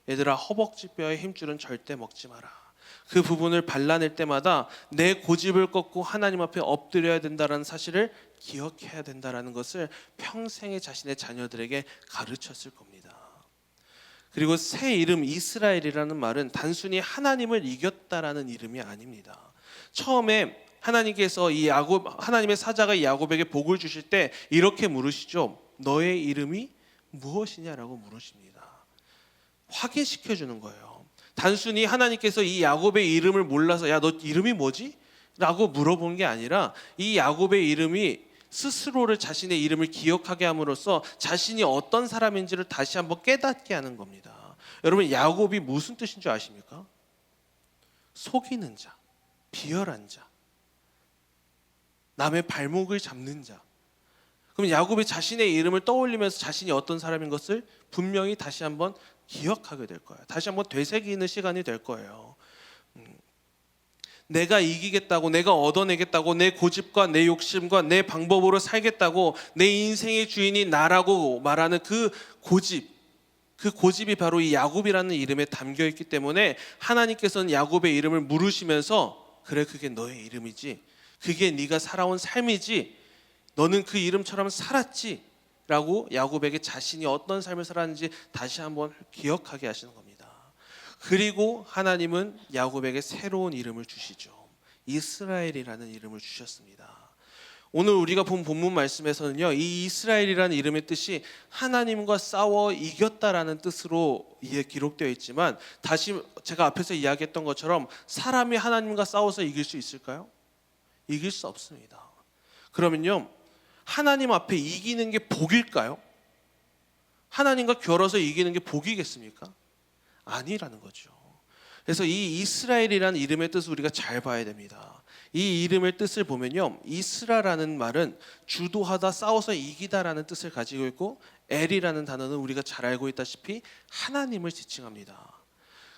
얘들아, 허벅지뼈의 힘줄은 절대 먹지 마라. 그 부분을 발라낼 때마다 내 고집을 꺾고 하나님 앞에 엎드려야 된다는 사실을 기억해야 된다는 것을 평생에 자신의 자녀들에게 가르쳤을 겁니다. 그리고 새 이름 이스라엘이라는 말은 단순히 하나님을 이겼다라는 이름이 아닙니다. 처음에 하나님께서 하나님의 사자가 야곱에게 복을 주실 때 이렇게 물으시죠. 너의 이름이 무엇이냐라고 물으십니다. 확인시켜 주는 거예요. 단순히 하나님께서 이 야곱의 이름을 몰라서 야, 너 이름이 뭐지? 라고 물어본 게 아니라 이 야곱의 이름이 스스로를 자신의 이름을 기억하게 함으로써 자신이 어떤 사람인지를 다시 한번 깨닫게 하는 겁니다. 여러분, 야곱이 무슨 뜻인 줄 아십니까? 속이는 자, 비열한 자, 남의 발목을 잡는 자. 그럼 야곱이 자신의 이름을 떠올리면서 자신이 어떤 사람인 것을 분명히 다시 한번 기억하게 될 거예요. 다시 한번 되새기는 시간이 될 거예요. 내가 이기겠다고, 내가 얻어내겠다고, 내 고집과 내 욕심과 내 방법으로 살겠다고, 내 인생의 주인이 나라고 말하는 그 고집이 바로 이 야곱이라는 이름에 담겨 있기 때문에 하나님께서는 야곱의 이름을 물으시면서 그래, 그게 너의 이름이지, 그게 네가 살아온 삶이지, 너는 그 이름처럼 살았지 라고 야곱에게 자신이 어떤 삶을 살았는지 다시 한번 기억하게 하시는 겁니다. 그리고 하나님은 야곱에게 새로운 이름을 주시죠. 이스라엘이라는 이름을 주셨습니다. 오늘 우리가 본 본문 말씀에서는요, 이 이스라엘이라는 이름의 뜻이 하나님과 싸워 이겼다라는 뜻으로 기록되어 있지만, 다시 제가 앞에서 이야기했던 것처럼 사람이 하나님과 싸워서 이길 수 있을까요? 이길 수 없습니다. 그러면요, 하나님 앞에 이기는 게 복일까요? 하나님과 겨뤄서 이기는 게 복이겠습니까? 아니라는 거죠. 그래서 이 이스라엘이라는 이름의 뜻을 우리가 잘 봐야 됩니다. 이 이름의 뜻을 보면요, 이스라라는 말은 주도하다, 싸워서 이기다라는 뜻을 가지고 있고, 엘이라는 단어는 우리가 잘 알고 있다시피 하나님을 지칭합니다.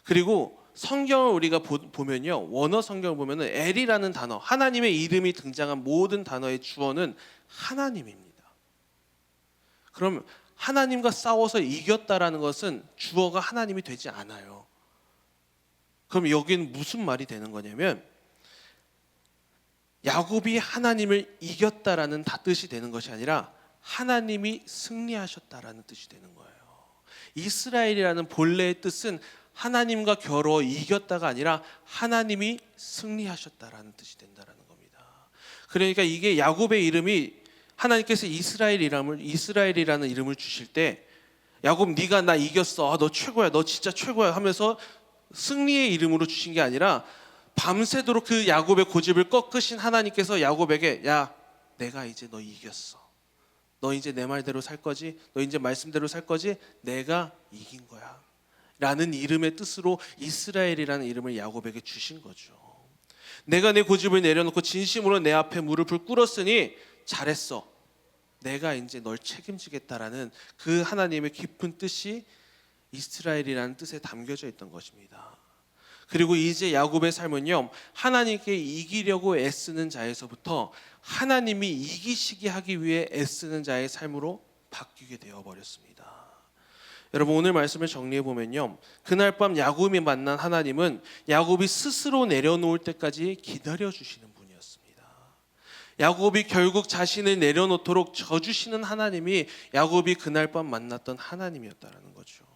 그리고 성경을 우리가 보면요, 원어 성경을 보면은 엘이라는 단어, 하나님의 이름이 등장한 모든 단어의 주어는 하나님입니다. 그럼 하나님과 싸워서 이겼다라는 것은 주어가 하나님이 되지 않아요. 그럼 여기는 무슨 말이 되는 거냐면, 야곱이 하나님을 이겼다라는 뜻이 되는 것이 아니라 하나님이 승리하셨다라는 뜻이 되는 거예요. 이스라엘이라는 본래의 뜻은 하나님과 겨뤄 이겼다가 아니라 하나님이 승리하셨다라는 뜻이 된다라는 겁니다. 그러니까 이게 야곱의 이름이, 하나님께서 이스라엘이라는 이름을 주실 때, 야곱 네가 나 이겼어, 너 최고야, 너 진짜 최고야 하면서 승리의 이름으로 주신 게 아니라, 밤새도록 그 야곱의 고집을 꺾으신 하나님께서 야곱에게, 야, 내가 이제 너 이겼어, 너 이제 내 말대로 살 거지, 너 이제 말씀대로 살 거지, 내가 이긴 거야 라는 이름의 뜻으로 이스라엘이라는 이름을 야곱에게 주신 거죠. 내가 내 고집을 내려놓고 진심으로 내 앞에 무릎을 꿇었으니 잘했어, 내가 이제 널 책임지겠다라는 그 하나님의 깊은 뜻이 이스라엘이라는 뜻에 담겨져 있던 것입니다. 그리고 이제 야곱의 삶은요, 하나님께 이기려고 애쓰는 자에서부터 하나님이 이기시게 하기 위해 애쓰는 자의 삶으로 바뀌게 되어버렸습니다. 여러분, 오늘 말씀을 정리해 보면요, 그날 밤 야곱이 만난 하나님은 야곱이 스스로 내려놓을 때까지 기다려 주시는 분이었습니다. 야곱이 결국 자신을 내려놓도록 져주시는 하나님이 야곱이 그날 밤 만났던 하나님이었다는 거죠.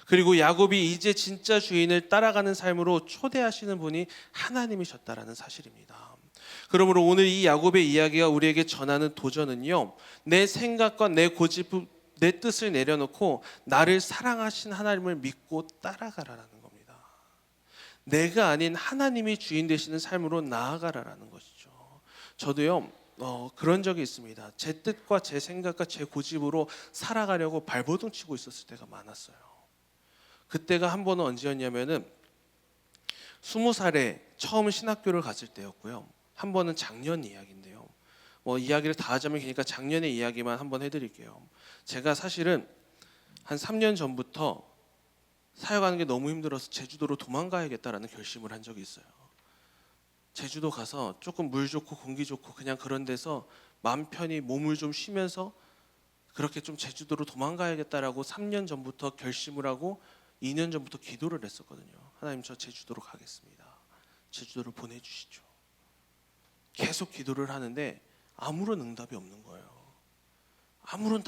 그리고 야곱이 이제 진짜 주인을 따라가는 삶으로 초대하시는 분이 하나님이셨다라는 사실입니다. 그러므로 오늘 이 야곱의 이야기가 우리에게 전하는 도전은요, 내 생각과 내 고집, 내 뜻을 내려놓고 나를 사랑하신 하나님을 믿고 따라가라는 겁니다. 내가 아닌 하나님이 주인 되시는 삶으로 나아가라는 것이죠. 저도요, 그런 적이 있습니다. 제 뜻과 제 생각과 제 고집으로 살아가려고 발버둥 치고 있었을 때가 많았어요. 그때가 한 번은 언제였냐면은 20살에 처음 신학교를 갔을 때였고요. 한 번은 작년 이야기인데요. 이야기를 다 하자면 기니까 작년의 이야기만 한번 해드릴게요. 제가 사실은 한 3년 전부터 사역하는 게 너무 힘들어서 제주도로 도망가야겠다라는 결심을 한 적이 있어요. 제주도 가서 조금 물 좋고 공기 좋고 그냥 그런 데서 마음 편히 몸을 좀 쉬면서 그렇게 좀 제주도로 도망가야겠다라고 3년 전부터 결심을 하고 2년 전부터 기도를 했었거든요. 하나님, 저 제주도로 가겠습니다. 제주도를 보내주시죠. 계속 기도를 하는데 아무런 응답이 없는 거예요. 아무런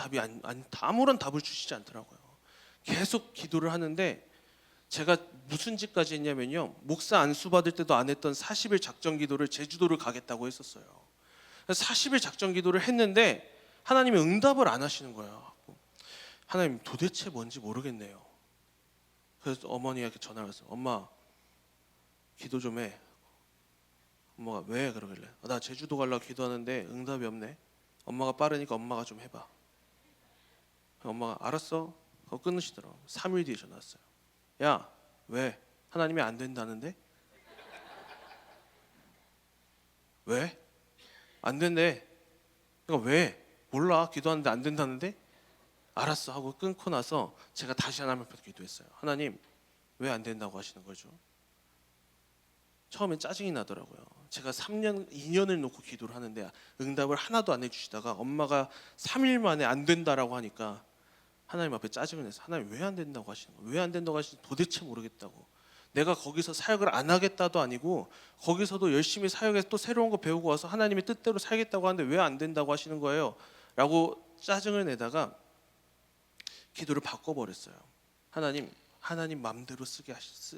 답을 주시지 않더라고요. 계속 기도를 하는데 제가 무슨 짓까지 했냐면요, 목사 안수 받을 때도 안 했던 40일 작정 기도를 제주도를 가겠다고 했었어요. 40일 작정 기도를 했는데 하나님이 응답을 안 하시는 거예요. 하나님, 도대체 뭔지 모르겠네요. 그래서 어머니에게 전화를 했어요. 엄마, 기도 좀 해. 엄마가 왜 그러길래, 나 제주도 가려고 기도하는데 응답이 없네. 엄마가 빠르니까 엄마가 좀 해봐. 엄마가 알았어. 그거 끊으시더라고. 3일 뒤에 전화 왔어요. 야, 왜? 하나님이 안 된다는데? 왜? 안 된대. 그러니까 왜? 몰라. 기도하는데 안 된다는데? 알았어 하고 끊고 나서 제가 다시 하나님 앞에 기도했어요. 하나님, 왜 안 된다고 하시는 거죠? 처음엔 짜증이 나더라고요. 제가 2년을 놓고 기도를 하는데 응답을 하나도 안 해주시다가 엄마가 3일 만에 안 된다라고 하니까 하나님 앞에 짜증을 내서 하나님 왜 안 된다고 하시는 거예요? 왜 안 된다고 하시는지 도대체 모르겠다고. 내가 거기서 사역을 안 하겠다도 아니고 거기서도 열심히 사역해서 또 새로운 거 배우고 와서 하나님의 뜻대로 살겠다고 하는데 왜 안 된다고 하시는 거예요? 라고 짜증을 내다가 기도를 바꿔버렸어요. 하나님 맘대로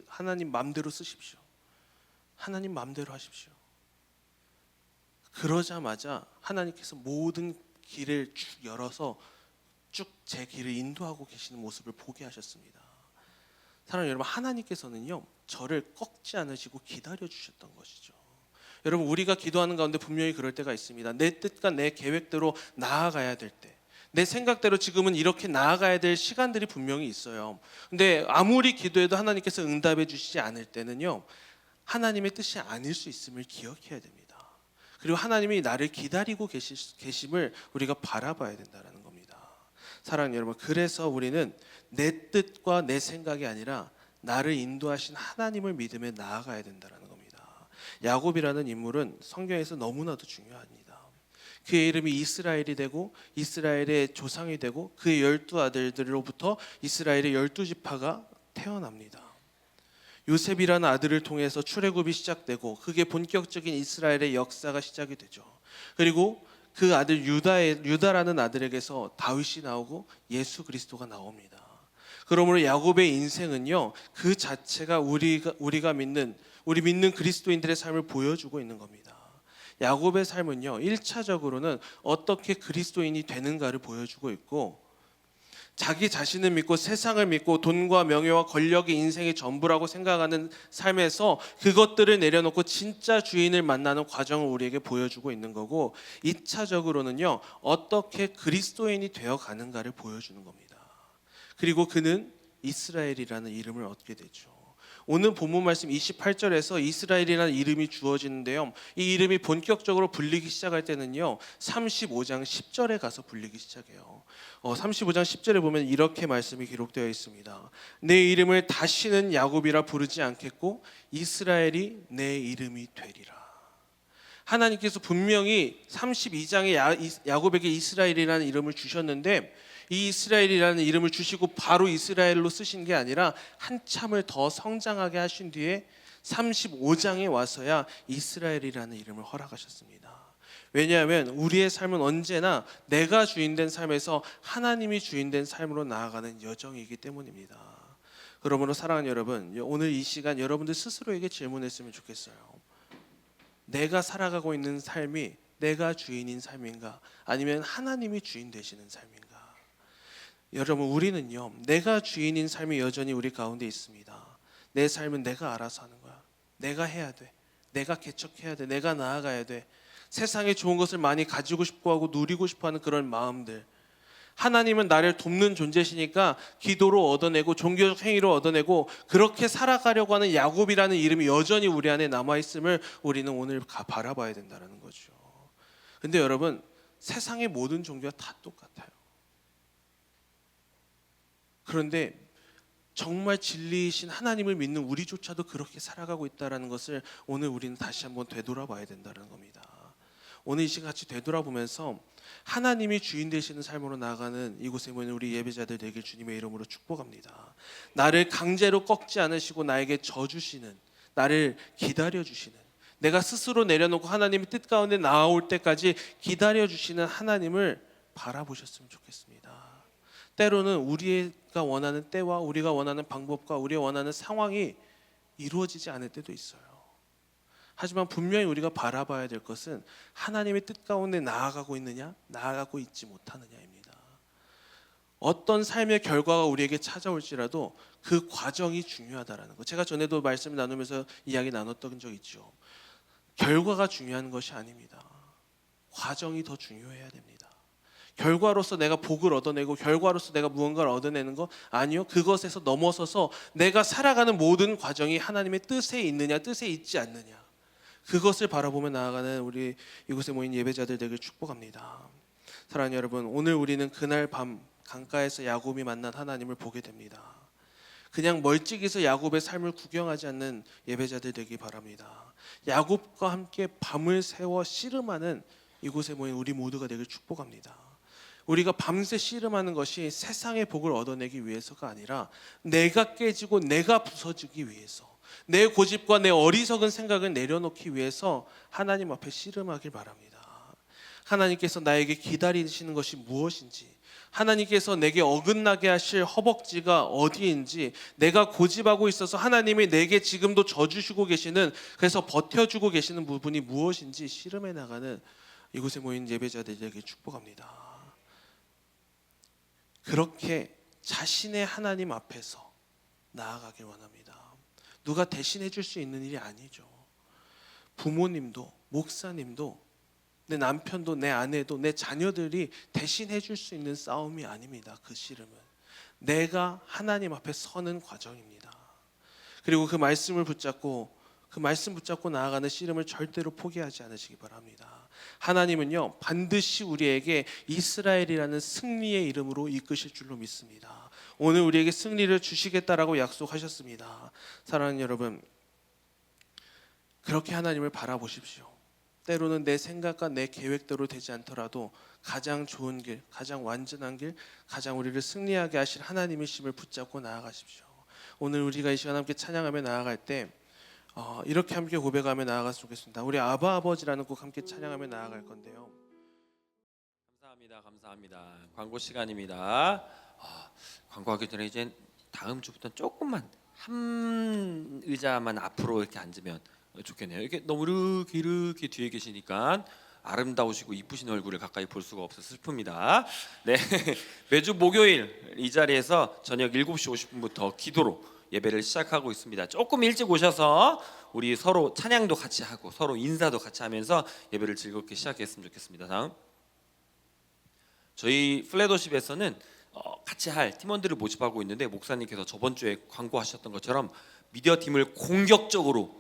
하나님 맘대로 쓰십시오. 하나님 맘대로 하십시오. 그러자마자 하나님께서 모든 길을 쭉 열어서 쭉 제 길을 인도하고 계시는 모습을 보게 하셨습니다. 사랑하는 여러분, 하나님께서는요 저를 꺾지 않으시고 기다려 주셨던 것이죠. 여러분, 우리가 기도하는 가운데 분명히 그럴 때가 있습니다. 내 뜻과 내 계획대로 나아가야 될 때, 내 생각대로 지금은 이렇게 나아가야 될 시간들이 분명히 있어요. 근데 아무리 기도해도 하나님께서 응답해 주시지 않을 때는요 하나님의 뜻이 아닐 수 있음을 기억해야 됩니다. 그리고 하나님이 나를 기다리고 계심을 우리가 바라봐야 된다는 겁니다. 사랑하는 여러분, 그래서 우리는 내 뜻과 내 생각이 아니라 나를 인도하신 하나님을 믿으며 나아가야 된다는 겁니다. 야곱이라는 인물은 성경에서 너무나도 중요합니다. 그의 이름이 이스라엘이 되고 이스라엘의 조상이 되고 그의 12아들들로부터 이스라엘의 12지파가 태어납니다. 요셉이라는 아들을 통해서 출애굽이 시작되고 그게 본격적인 이스라엘의 역사가 시작이 되죠. 그리고 그 아들 유다라는 아들에게서 다윗이 나오고 예수 그리스도가 나옵니다. 그러므로 야곱의 인생은요 그 자체가 우리 믿는 그리스도인들의 삶을 보여주고 있는 겁니다. 야곱의 삶은요 1차적으로는 어떻게 그리스도인이 되는가를 보여주고 있고, 자기 자신을 믿고 세상을 믿고 돈과 명예와 권력이 인생의 전부라고 생각하는 삶에서 그것들을 내려놓고 진짜 주인을 만나는 과정을 우리에게 보여주고 있는 거고, 2차적으로는요 어떻게 그리스도인이 되어가는가를 보여주는 겁니다. 그리고 그는 이스라엘이라는 이름을 얻게 되죠. 오늘 본문 말씀 28절에서 이스라엘이라는 이름이 주어지는데요, 이 이름이 본격적으로 불리기 시작할 때는요 35장 10절에 가서 불리기 시작해요. 35장 10절에 보면 이렇게 말씀이 기록되어 있습니다. 내 이름을 다시는 야곱이라 부르지 않겠고 이스라엘이 내 이름이 되리라. 하나님께서 분명히 32장에 야곱에게 이스라엘이라는 이름을 주셨는데, 이 이스라엘이라는 이름을 주시고 바로 이스라엘로 쓰신 게 아니라 한참을 더 성장하게 하신 뒤에 35장에 와서야 이스라엘이라는 이름을 허락하셨습니다. 왜냐하면 우리의 삶은 언제나 내가 주인된 삶에서 하나님이 주인된 삶으로 나아가는 여정이기 때문입니다. 그러므로 사랑하는 여러분, 오늘 이 시간 여러분들 스스로에게 질문했으면 좋겠어요. 내가 살아가고 있는 삶이 내가 주인인 삶인가, 아니면 하나님이 주인 되시는 삶인가? 여러분, 우리는요 내가 주인인 삶이 여전히 우리 가운데 있습니다. 내 삶은 내가 알아서 하는 거야. 내가 해야 돼. 내가 개척해야 돼. 내가 나아가야 돼. 세상에 좋은 것을 많이 가지고 싶어하고 누리고 싶어하는 그런 마음들. 하나님은 나를 돕는 존재시니까 기도로 얻어내고 종교적 행위로 얻어내고 그렇게 살아가려고 하는 야곱이라는 이름이 여전히 우리 안에 남아있음을 우리는 오늘 바라봐야 된다는 거죠. 근데 여러분, 세상의 모든 종교가 다 똑같아요. 그런데 정말 진리이신 하나님을 믿는 우리조차도 그렇게 살아가고 있다는 것을 오늘 우리는 다시 한번 되돌아봐야 된다는 겁니다. 오늘 이 시간 같이 되돌아보면서 하나님이 주인 되시는 삶으로 나아가는 이곳에 모인 우리 예배자들 되길 주님의 이름으로 축복합니다. 나를 강제로 꺾지 않으시고 나에게 져주시는, 나를 기다려주시는, 내가 스스로 내려놓고 하나님의 뜻 가운데 나아올 때까지 기다려주시는 하나님을 바라보셨으면 좋겠습니다. 때로는 우리가 원하는 때와 우리가 원하는 방법과 우리가 원하는 상황이 이루어지지 않을 때도 있어요. 하지만 분명히 우리가 바라봐야 될 것은 하나님의 뜻 가운데 나아가고 있느냐, 나아가고 있지 못하느냐입니다. 어떤 삶의 결과가 우리에게 찾아올지라도 그 과정이 중요하다는 것. 제가 전에도 말씀 나누면서 이야기 나눴던 적 있죠. 결과가 중요한 것이 아닙니다. 과정이 더 중요해야 됩니다. 결과로서 내가 복을 얻어내고 결과로서 내가 무언가를 얻어내는 거 아니요. 그것에서 넘어서서 내가 살아가는 모든 과정이 하나님의 뜻에 있느냐, 뜻에 있지 않느냐, 그것을 바라보며 나아가는 우리 이곳에 모인 예배자들 되길 축복합니다. 사랑하는 여러분, 오늘 우리는 그날 밤 강가에서 야곱이 만난 하나님을 보게 됩니다. 그냥 멀찍이서 야곱의 삶을 구경하지 않는 예배자들 되기 바랍니다. 야곱과 함께 밤을 새워 씨름하는 이곳에 모인 우리 모두가 되길 축복합니다. 우리가 밤새 씨름하는 것이 세상의 복을 얻어내기 위해서가 아니라 내가 깨지고 내가 부서지기 위해서, 내 고집과 내 어리석은 생각을 내려놓기 위해서 하나님 앞에 씨름하길 바랍니다. 하나님께서 나에게 기다리시는 것이 무엇인지, 하나님께서 내게 어긋나게 하실 허벅지가 어디인지, 내가 고집하고 있어서 하나님이 내게 지금도 져주시고 계시는, 그래서 버텨주고 계시는 부분이 무엇인지 씨름해 나가는 이곳에 모인 예배자들에게 축복합니다. 그렇게 자신의 하나님 앞에서 나아가길 원합니다. 누가 대신해 줄 수 있는 일이 아니죠. 부모님도 목사님도 내 남편도 내 아내도 내 자녀들이 대신해 줄 수 있는 싸움이 아닙니다. 그 씨름은 내가 하나님 앞에 서는 과정입니다. 그리고 그 말씀 붙잡고 나아가는 씨름을 절대로 포기하지 않으시기 바랍니다. 하나님은요, 반드시 우리에게 이스라엘이라는 승리의 이름으로 이끄실 줄로 믿습니다. 오늘 우리에게 승리를 주시겠다라고 약속하셨습니다. 사랑하는 여러분, 그렇게 하나님을 바라보십시오. 때로는 내 생각과 내 계획대로 되지 않더라도 가장 좋은 길, 가장 완전한 길, 가장 우리를 승리하게 하실 하나님의 힘을 붙잡고 나아가십시오. 오늘 우리가 이 시간 함께 찬양하며 나아갈 때 이렇게 함께 고백하며 나아갔으면 좋겠습니다. 우리 아바 아버지라는 곡 함께 찬양하며 나아갈 건데요. 감사합니다. 광고 시간입니다. 광고하기 전에 이제 다음 주부터 조금만 한 의자만 앞으로 이렇게 앉으면 좋겠네요. 이렇게 너무 이렇게 뒤에 계시니까 아름다우시고 이쁘신 얼굴을 가까이 볼 수가 없어서 슬픕니다. 네, 매주 목요일 이 자리에서 저녁 7시 50분부터 기도로 예배를 시작하고 있습니다. 조금 일찍 오셔서 우리 서로 찬양도 같이 하고 서로 인사도 같이 하면서 예배를 즐겁게 시작했으면 좋겠습니다. 다음, 저희 플래더십에서는 같이 할 팀원들을 모집하고 있는데, 목사님께서 저번 주에 광고하셨던 것처럼 미디어 팀을 공격적으로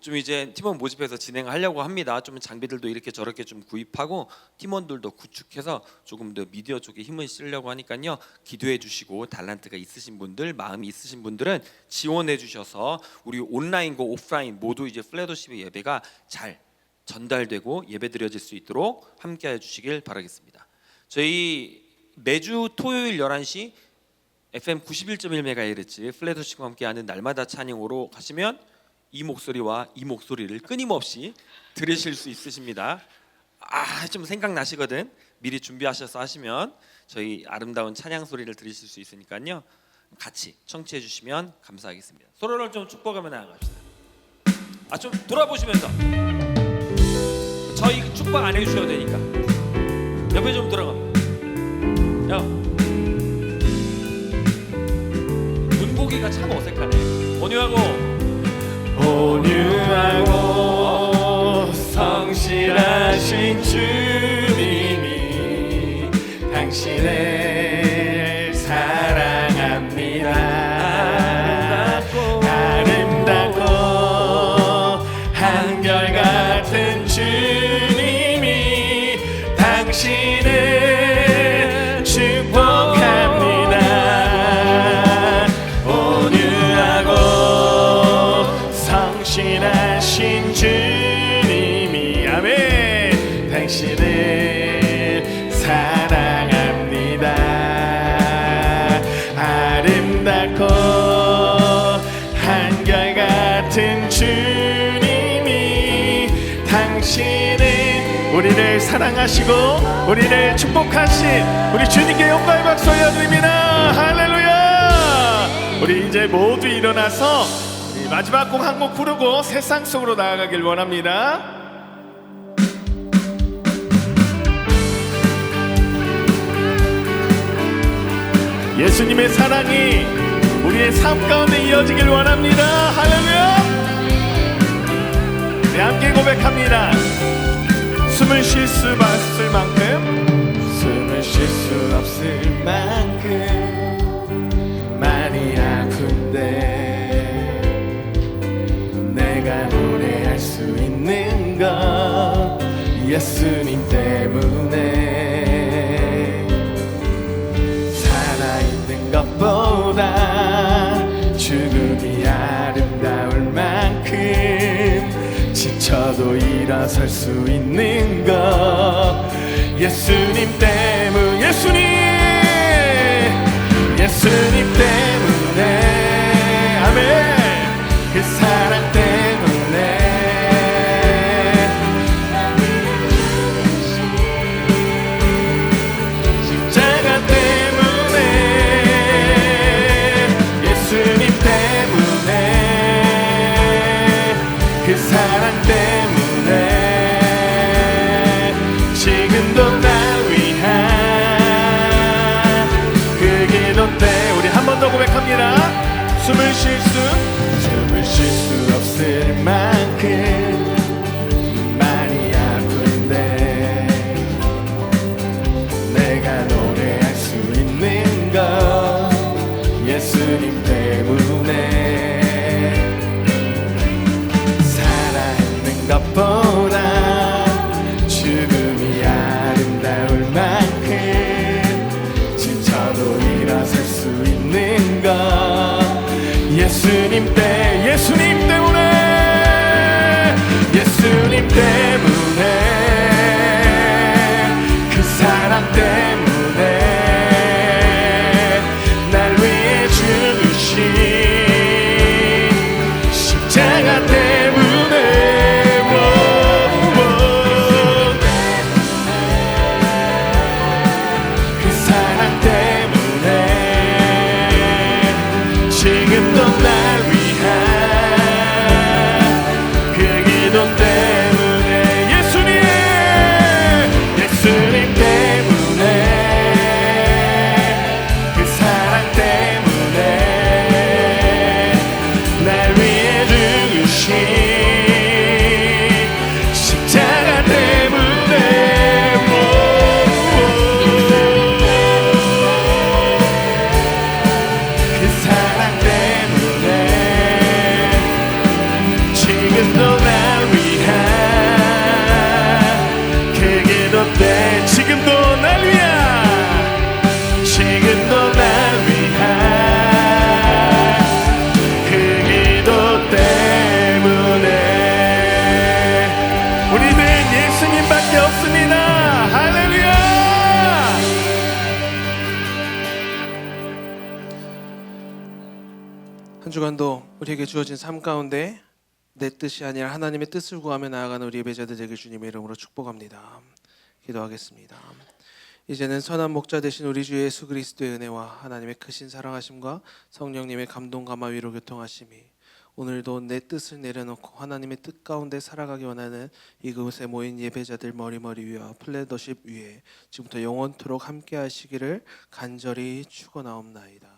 좀 이제 팀원 모집해서 진행하려고 합니다. 좀 장비들도 이렇게 저렇게 좀 구입하고 팀원들도 구축해서 조금 더 미디어 쪽에 힘을 쓰려고 하니까요. 기도해 주시고 달란트가 있으신 분들, 마음이 있으신 분들은 지원해 주셔서 우리 온라인과 오프라인 모두 이제 플래더십의 예배가 잘 전달되고 예배드려질 수 있도록 함께해 주시길 바라겠습니다. 저희 매주 토요일 11시 FM 91.1MHz 플래더십과 함께하는 날마다 찬양으로 가시면 이 목소리와 이 목소리를 끊임없이 들으실 수 있으십니다. 좀 생각나시거든. 미리 준비하셔서 하시면 저희 아름다운 찬양 소리를 들으실 수 있으니까요. 같이 청취해 주시면 감사하겠습니다. 서로를 좀 축복하며 나아갑시다. 좀 돌아보시면서, 저희 축복 안 해주셔도 되니까 옆에 좀 들어갑니다. 눈보기가 참 어색하네. 온유하고 성실하신 주님이 당신을 사랑합니다. 아름답고 한결같은 주님이 당신을 축복합니다. 신하신 주님이 아멘 당신을 사랑합니다. 아름답고 한결같은 주님이 당신은 우리를 사랑하시고 우리를 축복하신 우리 주님께 영광의 박수 올려드립니다. 할렐루야. 우리 이제 모두 일어나서 마지막 곡 한 곡 부르고 세상 속으로 나아가길 원합니다. 예수님의 사랑이 우리의 삶 가운데 이어지길 원합니다. 할렐루야. 네, 함께 고백합니다. 숨을 쉴 수 없을 만큼, 숨을 쉴 수 없을 만큼 많이 아픈데 내가 노래할 수 있는 건 예수님 때문에, 살아있는 것보다 지쳐도 일어설 수 있는 것 예수님 때문 예수님 때문에 아멘 그 사랑 때문에 십자가 때문에 예수님 때문에 그 사랑 때문에 지금도 날 위한 그 기도 때 우리 한 번 더 고백합니다. 숨을 쉴 수 없을 만큼 많이 아픈데 내가 노래할 수 있는 것 예수님 때문에 살아있는 것보다 죽음이 아름다울 만큼 지쳐도 일어설 수 있는 것 예수님 때문에 그 사랑 때문에 날 위해 죽으신 십자가 때문에 그 사랑 때문에 지금도 날 위한 그 기도 때문에 예수님 때문에 그 사랑 때문에 날 위해 죽으신 십자가 때문에 그 사랑 때문에 지금도 날 위한 그 기도 때 지금도 날 위한 그 기도 때문에 우리는 예수님밖에 없습니다. 할렐루야. 한 주간도 우리에게 주어진 삶 가운데 내 뜻이 아니라 하나님의 뜻을 구하며 나아가는 우리 예배자들 되길 주님의 이름으로 축복합니다. 기도하겠습니다. 이제는 선한 목자 되신 우리 주 예수 그리스도의 은혜와 하나님의 크신 사랑하심과 성령님의 감동 감화 위로 교통하심이 오늘도 내 뜻을 내려놓고 하나님의 뜻 가운데 살아가기 원하는 이곳에 모인 예배자들 머리 위와 플래너십 위에 지금부터 영원토록 함께 하시기를 간절히 축원하옵나이다.